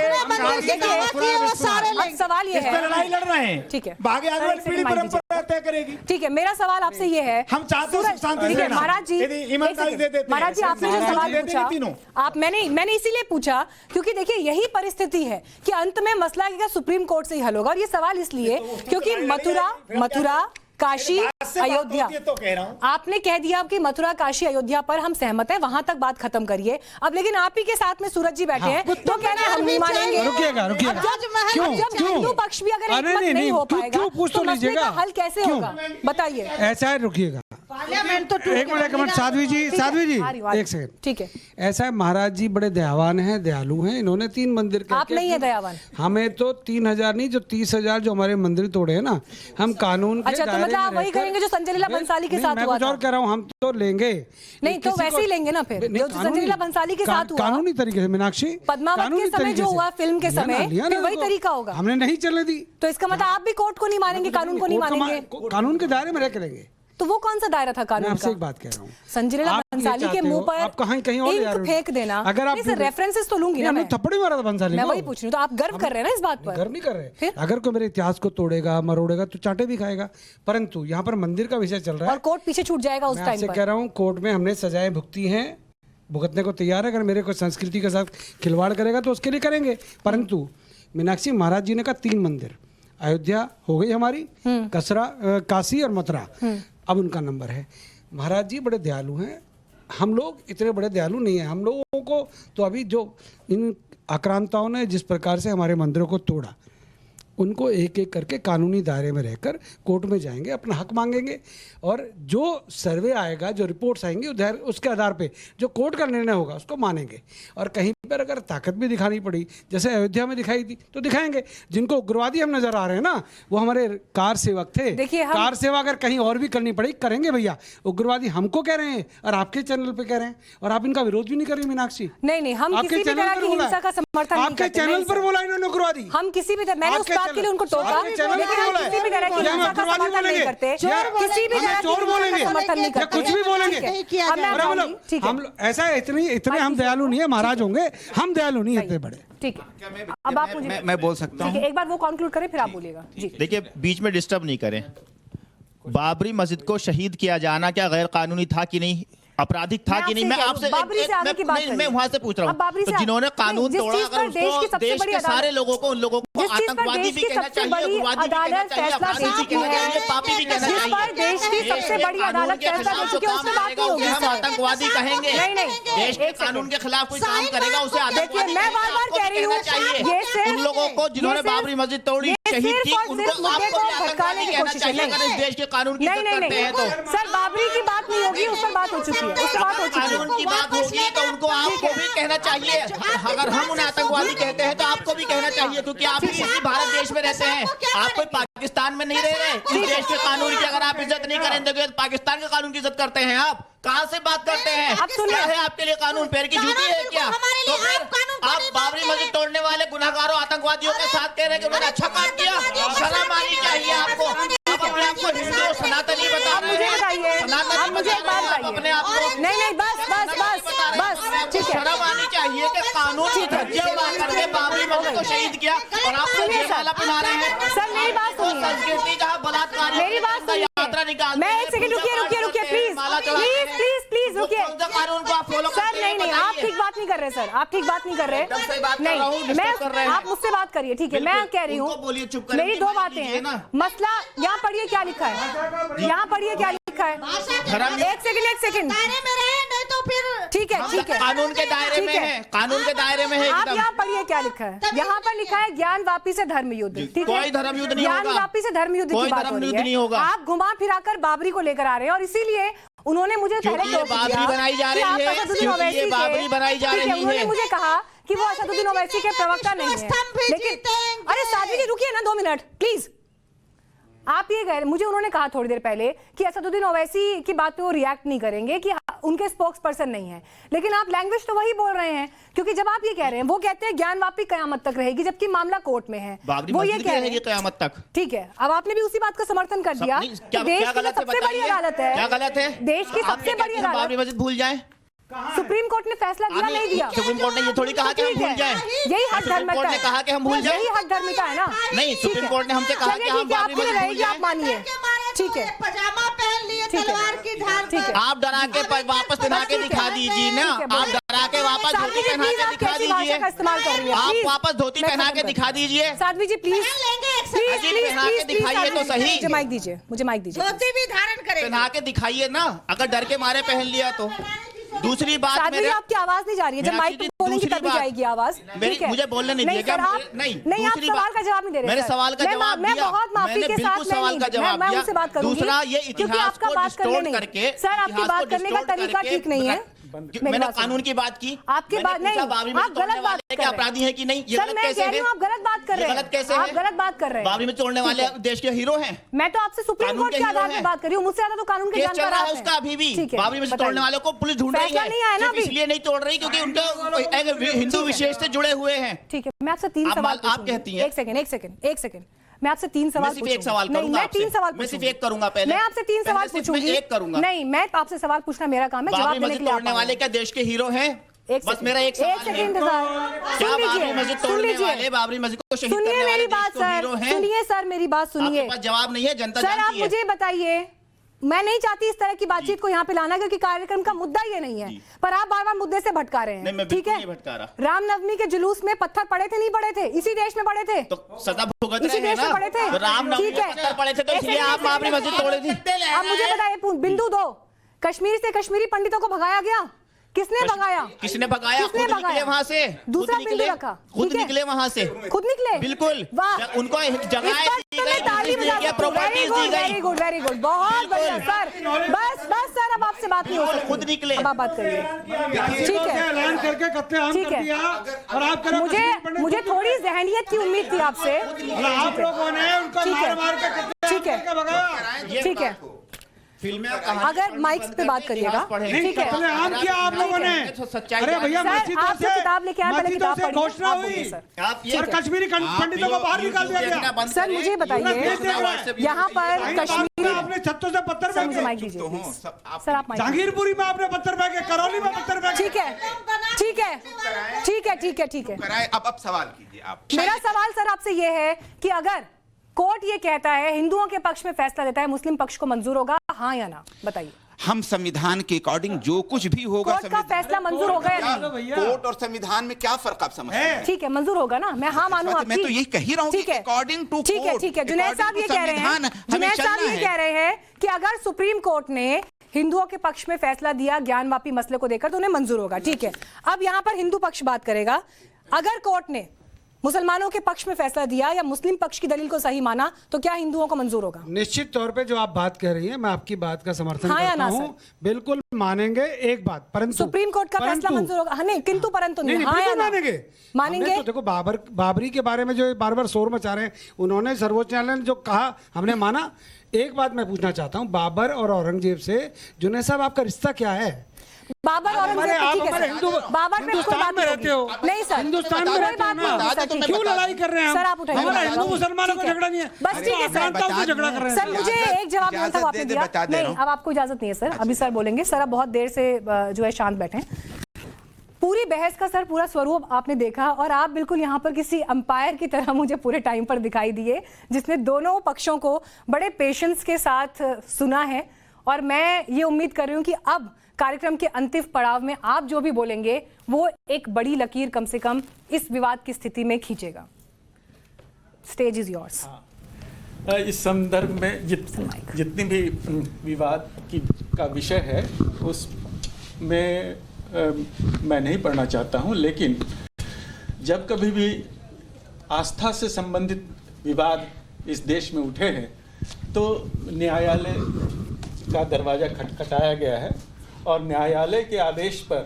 सवाल ये है, लड़ाई लड़ रहे हैं, ठीक है, आगे आने वाली पीढ़ी परंपरा तय करेगी। ठीक है, मेरा सवाल आपसे ये है, हम चाहते हैं शांति से। महाराज जी, महाराज जी आपने जो सवाल पूछा, मैंने इसीलिए पूछा क्योंकि देखिए यही परिस्थिति है कि अंत में मसला क्या सुप्रीम कोर्ट से ही हल होगा। और ये सवाल इसलिए क्योंकि मथुरा काशी अयोध्या, तो कह रहा हूं, आपने कह दिया कि मथुरा काशी अयोध्या पर हम सहमत हैं, वहां तक बात खत्म करिए। अब लेकिन आप ही के साथ में सूरज जी बैठे हैं, तो कह रहे हैं हम नहीं मानेंगे। रुकिएगा जब हिंदू पक्ष भी अगर एकमत नहीं हो पाएगा तो मसले का हल कैसे होगा, बताइए। ऐसा है, रुकिएगा पार्लियामेंट तो एक मिनट, साध्वी जी एक सेकंड, ठीक है। ऐसा है, महाराज जी बड़े दयावान हैं, दयालु हैं, इन्होंने 3 मंदिर आप नहीं है दयावान। हमें तो 3000 नहीं, जो 30,000 जो हमारे मंदिर तोड़े हैं ना, हम कानून के अच्छा, तो मतलब आप वही करेंगे जो संजय लीला बंसाली के साथ हुआ था। और कह रहा हूँ, हम तो लेंगे नहीं, तो वैसे ही लेंगे ना फिर जो संजय लीला बंसाली के साथ हुआ, कानूनी तरीके से। मीनाक्षी, पद्मावत के समय जो हुआ फिल्म के समय, फिर वही तरीका होगा। हमने नहीं चलने दी, तो इसका मतलब आप भी कोर्ट को नहीं मानेंगे, कानून को नहीं मानेंगे। कानून के दायरे में रह करेंगे। तो वो कौन सा दायरा था कानून का? आपसे एक बात कह रहा हूँ, संजय लीला बंसाली के मुंह पर आप कहीं और इंक फेंक देना, अगर आप रेफरेंसेस तो लूंगी ना मैं। थप्पड़ मारा था बंसाली, मैं वही पूछ रही हूँ, तो आप गर्व कर रहे हैं ना इस बात पर? गर्व नहीं कर रहे। अगर कोई मेरे इतिहास को तोड़ेगा मरोड़ेगा तो चाटे भी खाएगा, परंतु यहाँ पर मंदिर का विषय चल रहा है और कोर्ट पीछे छूट जाएगा उस टाइम पर। कह रहा हूँ, कोर्ट में हमने सजाएं भुगती हैं, भुगतने को तैयार है। अगर मेरे को संस्कृति के साथ खिलवाड़ करेगा तो उसके लिए करेंगे। परंतु मीनाक्षी, महाराज जी ने कहा 3 मंदिर, अयोध्या हो गई हमारी, काशी और मथुरा, अब उनका नंबर है। महाराज जी बड़े दयालु हैं, हम लोग इतने बड़े दयालु नहीं हैं। हम लोगों को तो अभी जो इन आक्रांताओं ने जिस प्रकार से हमारे मंदिरों को तोड़ा, उनको एक एक करके कानूनी दायरे में रहकर कोर्ट में जाएंगे, अपना हक मांगेंगे, और जो सर्वे आएगा, जो रिपोर्ट्स आएंगी, उसके आधार पे जो कोर्ट का निर्णय होगा उसको मानेंगे। और कहीं पर अगर ताकत भी दिखानी पड़ी, जैसे अयोध्या में दिखाई थी, तो दिखाएंगे। जिनको उग्रवादी हम नजर आ रहे हैं ना, वो हमारे कार सेवक थे। कार सेवा अगर कहीं और भी करनी पड़ी, करेंगे भैया। उग्रवादी हमको कह रहे हैं और आपके चैनल पे कह रहे हैं, और आप इनका विरोध भी नहीं कर रही मीनाक्षी। नहीं, हम किसी भी तरह की हिंसा का समर्थन नहीं करते। आपके चैनल पर बोला इन्होंने उग्रवादी, हम किसी भी तरह, मैंने उस बात के लिए उनको टोका, लेकिन हम किसी भी तरह की हिंसा का समर्थन नहीं करते, किसी भी तरह की हिंसा का समर्थन नहीं करते, कुछ भी बोलेंगे। ठीक है, हम ऐसा इतने हम दयालु नहीं है, महाराज होंगे, हम दयालु नहीं इतने बड़े। ठीक है, अब आप मुझे मैं बोल सकता हूँ। एक बार वो कॉन्क्लूड करें फिर आप बोलिएगा जी। देखिए, बीच में डिस्टर्ब नहीं करें। बाबरी मस्जिद को शहीद किया जाना क्या गैर कानूनी था कि नहीं, आपराधिक था कि नहीं? मैं आपसे मैं वहां से पूछ रहा हूँ। तो जिन्होंने कानून तोड़ा, अगर उसको देश के सारे लोगों को, उन लोगों को आतंकवादी भी कहना चाहिए, उग्रवादी भी कहना चाहिए, अपराधी भी कहना चाहिए, पापी भी कहना चाहिए। देश की सबसे बड़ी अदालत फैसला दे चुकी है, उसमें बात नहीं होगी। हम आतंकवादी कहेंगे? नहीं, देश के कानून के खिलाफ कोई काम करेगा उसे आतंकवादी कहना चाहिए। उन लोगों को जिन्होंने बाबरी मस्जिद तोड़ी, शहीद की, उनको आपको आतंकवादी कहना चाहिए अगर इस देश के कानून की इज्जत करते हैं तो। सर, बाबरी की बात नहीं होगी, उस पर बात हो चुकी है, उस पर बात हो चुकी है। कानून की बात होगी तो उनको आपको भी कहना चाहिए। अगर हम उन्हें आतंकवादी कहते हैं तो आपको भी कहना चाहिए, क्योंकि आप भी इसी भारत देश में रहते हैं, आप कोई पाकिस्तान में नहीं रह रहे। इस देश के कानून की अगर आप इज्जत नहीं करेंगे तो पाकिस्तान के कानून की इज्जत करते हैं आप? कहाँ से बात करते हैं? अब सुनिए, क्या है आपके लिए कानून? पैर की जूती है क्या? तो फिर आप बाबरी मस्जिद तोड़ने वाले गुनाहगारों, आतंकवादियों के साथ कह रहे हैं कि उन्होंने अच्छा काम किया। शर्म आनी चाहिए आपको। अपने आप को हिंदू सनातनी बता रहे मुझे हैं, बताइए, सनातनी मुझे एक बात बताइए अपने आप को। नहीं, बस ठीक है। शर्म आनी चाहिए कि कानून की धज्जियां उड़ा करके बाबरी मस्जिद को शहीद किया और आप माला पिला रहे हैं। सर, मेरी बात सुनिए, संस्कृति जहाँ बलात्कार, मेरी बात सुनिए, यात्रा निकाल। मैं एक सेकंड रुकिए, प्लीज रुकिए कानून को आप फॉलो सर। नहीं, आप ठीक बात नहीं कर रहे सर, आप ठीक बात नहीं कर रहे। नहीं, आप मुझसे बात करिए, ठीक है? मैं कह रही हूँ, मेरी दो बातें हैं। मसला यहाँ पढ़िए क्या लिखा है, यहाँ पढ़िए क्या लिखा है। एक सेकंड तो फिर ठीक है, कानून के दायरे में है, कानून के दायरे में है। आप यहाँ पढ़िए क्या लिखा है। यहाँ पर लिखा है ज्ञान वापी से धर्म युद्ध, ठीक है? कोई धर्म युद्ध नहीं होगा। ज्ञान वापी से धर्म युद्ध की बात हो रही है। आप घुमा फिराकर बाबरी को लेकर आ रहे हैं और इसीलिए उन्होंने मुझे बाबरी बनाई जा रही है, बाबरी बनाई जा रही है। उन्होंने मुझे कहा कि वो असदुद्दीन ओवैसी के प्रवक्ता नहीं है, लेकिन अरे साध्वी जी रुकिए ना 2 मिनट प्लीज। आप ये कह रहे, मुझे उन्होंने कहा थोड़ी देर पहले कि असदुद्दीन ओवैसी की बात पे वो रिएक्ट नहीं करेंगे, कि उनके स्पोक्स पर्सन नहीं है, लेकिन आप लैंग्वेज तो वही बोल रहे हैं। क्योंकि जब आप ये कह रहे हैं, वो कहते हैं ज्ञान वापी कयामत तक रहेगी, जबकि मामला कोर्ट में है, वो ये कह रहे हैं कयामत तक। ठीक है, अब आपने भी उसी बात का समर्थन कर दिया। देश की सबसे बड़ी अदालत है, क्या गलत है? देश की सबसे बड़ी अदालत बाबरी मस्जिद भूल जाए? सुप्रीम कोर्ट ने फैसला दिया, नहीं दिया? सुप्रीम कोर्ट ने ये थोड़ी कहा कि हम भूल जाएं। यही हद धर्मिता कोर्ट ने कहा कि हम भूल जाएं। यही हद धर्मिता है ना? नहीं, सुप्रीम कोर्ट ने हमसे कहा कि हम बाबरी मस्जिद भूल जाएं। आप मानिए, ठीक है, पजामा पहन लिए तलवार की धार ठीक है। आप डरा के वापस पहना के दिखा दीजिए ना, आप डरा के वापस धोती पहना के दिखा दीजिए, आप वापस धोती पहना के दिखा दीजिए। साध्वी जी प्लीज पहना के दिखाइए तो सही। मुझे माइक दीजिए, मुझे माइक दीजिए। धोती भी धारण करें, पहना के दिखाइए ना, अगर डर के मारे पहन लिया तो। दूसरी बात, मेरे आपकी आवाज नहीं जा रही है, जब माइक पे बोलेंगे तभी जाएगी आवाज। मुझे बोलने नहीं दिया। नहीं, आप सवाल का जवाब नहीं दे रहे। मेरे सवाल का जवाब मैं बहुत माफी के साथ सवाल का जवाब मैं उनसे बात करूंगी। दूसरा, ये क्योंकि आपका बात करने नहीं, सर आपकी बात करने का तरीका ठीक नहीं है। मैंने कानून की बात की, आपकी बात नहीं, आप गलत बात कर रहे हैं। अपराधी है कि नहीं, ये सर गलत मैं कैसे कह रही हूँ, आप गलत बात कर रहे हैं। गलत कैसे आप गलत बात कर रहे हैं। बाबरी में तोड़ने वाले देश के हीरो हैं। मैं तो आपसे सुप्रीम कोर्ट के आधार पर बात कर रही हूँ, मुझसे ज्यादा तो कानून के जानकार आप हैं। उसका अभी भी बाबरी में तोड़ने वालों को पुलिस ढूंढ रही है, नहीं आया ना, इसलिए नहीं तोड़ रही क्योंकि उनके हिंदू विशेष से जुड़े हुए हैं। ठीक है, मैं आपसे 3 सवाल आप कहती हैं। एक सेकंड मैं आपसे 3 सवाल सिर्फ एक सवाल करूंगा, मैं 3 सवाल मैं सिर्फ एक करूंगा पहले। मैं आपसे 3 सवाल पूछूंगी, एक करूंगा। नहीं, मैं आपसे सवाल पूछना मेरा काम है, जवाब देने के लिए तोड़ने वाले क्या देश के हीरो हैं? बस मेरा एक सवाल है। क्या बाबरी मस्जिद तोड़ने वाले बाबरी मस्जिद को शहीद करने वाले मेरी बात सर, सुनिए सर मेरी बात सुनिए। आपके पास जवाब नहीं है, जनता सर जानती है। आप मुझे बताइए, मैं नहीं चाहती इस तरह की बातचीत को यहाँ पे लाना, क्योंकि कार्यक्रम का मुद्दा ये नहीं है, पर आप बार बार मुद्दे से भटका रहे हैं। ठीक है, रामनवमी के जुलूस में पत्थर पड़े थे, नहीं पड़े थे? इसी देश में पड़े थे, तो सजा भुगत इसी देश में पड़े थे। रामनवमी में पत्थर पड़े थे तो इसलिए आप बाबरी मस्जिद तोड़े थी। अब मुझे बताइए, बिंदु 2, कश्मीर से कश्मीरी पंडितों को भगाया गया, किसने भगाया? किसने भगाया? खुद निकले वहाँ से, दूसरा बिंदु रखा, खुद निकले वहाँ से, खुद निकले, बिल्कुल। वाह, उनको जगह दी गई, प्रॉपर्टीज दी गई। वेरी गुड, वेरी गुड, बहुत बढ़िया सर। बस सर, अब आपसे बात नहीं हो सकती, खुद निकले, अब आप बात करिए। ठीक है, ऐलान करके कत्लेआम कर दिया और आप मुझे थोड़ी जहनियत की उम्मीद थी आपसे। आप लोगों ने उनको मार मार के ठीक है, ठीक है, अगर माइक्स पे बात करिएगा, ठीक है। कत्लेआम किया आप लोगों ने। अरे भैया सर, मस्जिदों आप जो किताब लेके आए, पहले किताब पढ़िए, घोषणा आप हुई बोलिए, सर। और कश्मीरी पंडितों को बाहर निकाल दिया गया। सर मुझे बताइए, यहाँ पर कश्मीरी, आपने छत्तों से पत्थर सर मुझे फेंके। माइक दीजिए प्लीज। सर आप माइक, जहांगीरपुरी में आपने पत्थर फेंके, करौली में पत्थर फेंके। ठीक है, ठीक है, ठीक है, ठीक है, ठीक है। कराए, अब सवाल कीजिए आप। मेरा सवाल सर आपसे ये है कि अगर कोर्ट ये कहता है, हिंदुओं के पक्ष में फैसला देता है, मुस्लिम पक्ष को मंजूर होगा, हाँ या ना, बताइए। हम संविधान के अकॉर्डिंग जो कुछ भी होगा, कोर्ट का फैसला मंजूर होगा या नहीं? कोर्ट और संविधान में क्या फर्क आप समझते हैं? ठीक है, मंजूर होगा ना, मैं हाँ मानूं आपकी। मैं तो यही कह ही रहा हूं ठीक कि है, अकॉर्डिंग टू ठीक है, ठीक है। जुनैद साहब ये कह रहे हैं, जुनैद साहब ये कह रहे हैं कि अगर सुप्रीम कोर्ट ने हिंदुओं के पक्ष में फैसला दिया ज्ञानवापी मसले को देकर, तो उन्हें मंजूर होगा। ठीक है, अब यहाँ पर हिंदू पक्ष बात करेगा। अगर कोर्ट ने मुसलमानों के पक्ष में फैसला दिया या मुस्लिम पक्ष की दलील को सही माना, तो क्या हिंदुओं को मंजूर होगा? निश्चित तौर पे जो आप बात कह रही हैं, मैं आपकी बात का समर्थन हाँ या करता ना, हूं। सर? बिल्कुल मानेंगे, एक बात, परंतु सुप्रीम कोर्ट का फैसला मंजूर होगा? हाँ, नहीं, किंतु परंतु नहीं, नहीं, हाँ या बिल्कुल ना? मानेंगे। मानेंगे? हमने तो देखो बाबरी के बारे में जो बार बार शोर मचा रहे हैं, उन्होंने सर्वोच्च न्यायालय ने जो कहा, हमने माना। एक बात मैं पूछना चाहता हूँ, बाबर और औरंगजेब से जुनैद साहब आपका रिश्ता क्या है? बाबर और आप हमारे हिंदू हिंदुस्तान में रहते हो, नहीं सर, हिंदुस्तान में रहते हो ना, क्यों लड़ाई कर रहे हैं? सर आप उठाइए, हमारा हिंदू मुसलमानों का झगड़ा नहीं है, बस ठीक है सर। झगड़ा कर रहे हैं। सर मुझे एक जवाब देना था, वो आपने दिया नहीं, अब आपको इजाजत नहीं है सर, अभी सर बोलेंगे। सर अब बहुत देर से जो है शांत बैठे हैं। पूरी बहस का सर पूरा स्वरूप आपने देखा, और आप बिल्कुल यहाँ पर किसी अंपायर की तरह मुझे पूरे टाइम पर दिखाई दिए, जिसने दोनों पक्षों को बड़े पेशेंस के साथ सुना है। और मैं ये उम्मीद कर रही हूँ कि अब कार्यक्रम के अंतिम पड़ाव में आप जो भी बोलेंगे वो एक बड़ी लकीर कम से कम इस विवाद की स्थिति में खींचेगा। Stage is yours. इस संदर्भ में जितनी भी विवाद का विषय है, उसमें मैं नहीं पढ़ना चाहता हूं, लेकिन जब कभी भी आस्था से संबंधित विवाद इस देश में उठे हैं, तो न्यायालय का दरवाजा खटखटाया गया है और न्यायालय के आदेश पर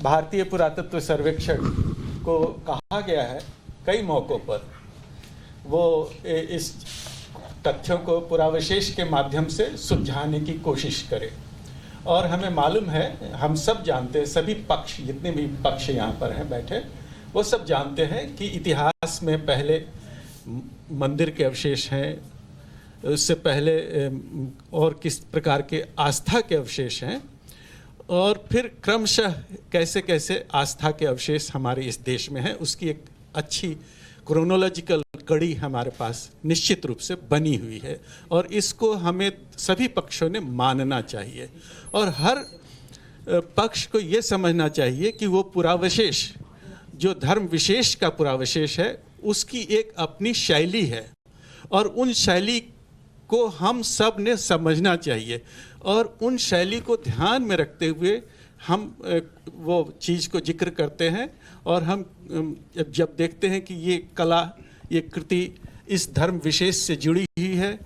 भारतीय पुरातत्व सर्वेक्षण को कहा गया है कई मौक़ों पर वो इस तथ्यों को पुरावशेष के माध्यम से सुलझाने की कोशिश करे। और हमें मालूम है, हम सब जानते हैं, सभी पक्ष, जितने भी पक्ष यहाँ पर हैं बैठे, वो सब जानते हैं कि इतिहास में पहले मंदिर के अवशेष हैं, उससे पहले और किस प्रकार के आस्था के अवशेष हैं, और फिर क्रमशः कैसे कैसे आस्था के अवशेष हमारे इस देश में हैं, उसकी एक अच्छी क्रोनोलॉजिकल कड़ी हमारे पास निश्चित रूप से बनी हुई है। और इसको हमें सभी पक्षों ने मानना चाहिए, और हर पक्ष को ये समझना चाहिए कि वो पुरावशेष, जो धर्म विशेष का पुरावशेष है, उसकी एक अपनी शैली है, और उन शैली को हम सब ने समझना चाहिए। और उन शैली को ध्यान में रखते हुए हम वो चीज़ को जिक्र करते हैं, और हम जब देखते हैं कि ये कला, ये कृति इस धर्म विशेष से जुड़ी हुई है,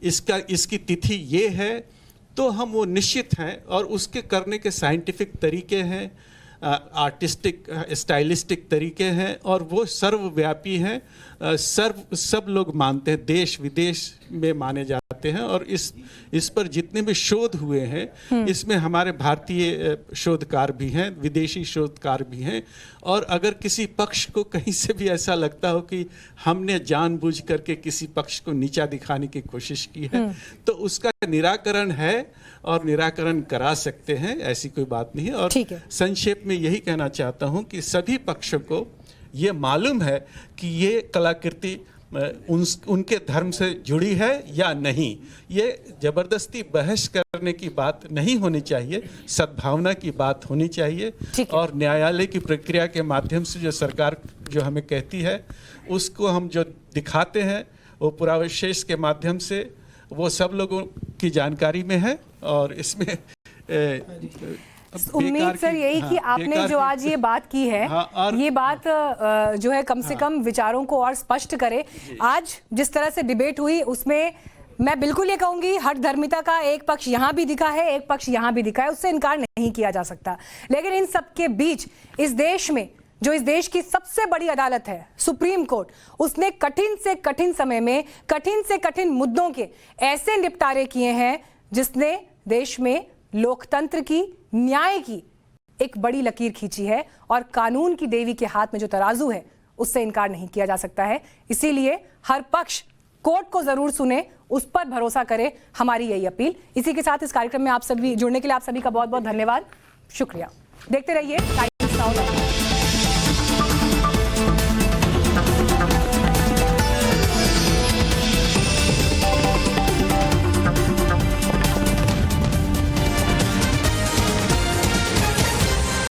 इसकी तिथि ये है, तो हम वो निश्चित हैं, और उसके करने के साइंटिफिक तरीके हैं, आर्टिस्टिक स्टाइलिस्टिक तरीके हैं, और वो सर्वव्यापी हैं, सब लोग मानते हैं, देश विदेश में माने जाते हैं। और इस पर जितने भी शोध हुए हैं, इसमें हमारे भारतीय शोधकार भी हैं, विदेशी शोधकार भी हैं। और अगर किसी पक्ष को कहीं से भी ऐसा लगता हो कि हमने जानबूझ करके किसी पक्ष को नीचा दिखाने की कोशिश की है, तो उसका निराकरण है और निराकरण करा सकते हैं, ऐसी कोई बात नहीं है। और संक्षेप में यही कहना चाहता हूं कि सभी पक्षों को ये मालूम है कि ये कलाकृति उनके धर्म से जुड़ी है या नहीं। ये जबरदस्ती बहस करने की बात नहीं होनी चाहिए, सद्भावना की बात होनी चाहिए। और न्यायालय की प्रक्रिया के माध्यम से जो सरकार जो हमें कहती है, उसको हम जो दिखाते हैं, वो पुरावशेष के माध्यम से वो सब लोगों की जानकारी में है। और इसमें उम्मीद सर यही कि आपने जो आज ये बात की है, ये बात जो है कम से कम विचारों को और स्पष्ट करे। आज जिस तरह से डिबेट हुई, उसमें मैं बिल्कुल ये कहूंगी हर धर्मिता का एक पक्ष यहाँ भी दिखा है, एक पक्ष यहाँ भी दिखा है, उससे इनकार नहीं किया जा सकता। लेकिन इन सब के बीच इस देश में जो इस देश की सबसे बड़ी अदालत है, सुप्रीम कोर्ट, उसने कठिन से कठिन समय में कठिन से कठिन मुद्दों के ऐसे निपटारे किए हैं जिसने देश में लोकतंत्र की, न्याय की एक बड़ी लकीर खींची है और कानून की देवी के हाथ में जो तराजू है उससे इनकार नहीं किया जा सकता है। इसीलिए हर पक्ष कोर्ट को जरूर सुने, उस पर भरोसा करे, हमारी यही अपील। इसी के साथ इस कार्यक्रम में आप सभी जुड़ने के लिए आप सभी का बहुत बहुत धन्यवाद, शुक्रिया। देखते रहिए टाइम्स नाउ।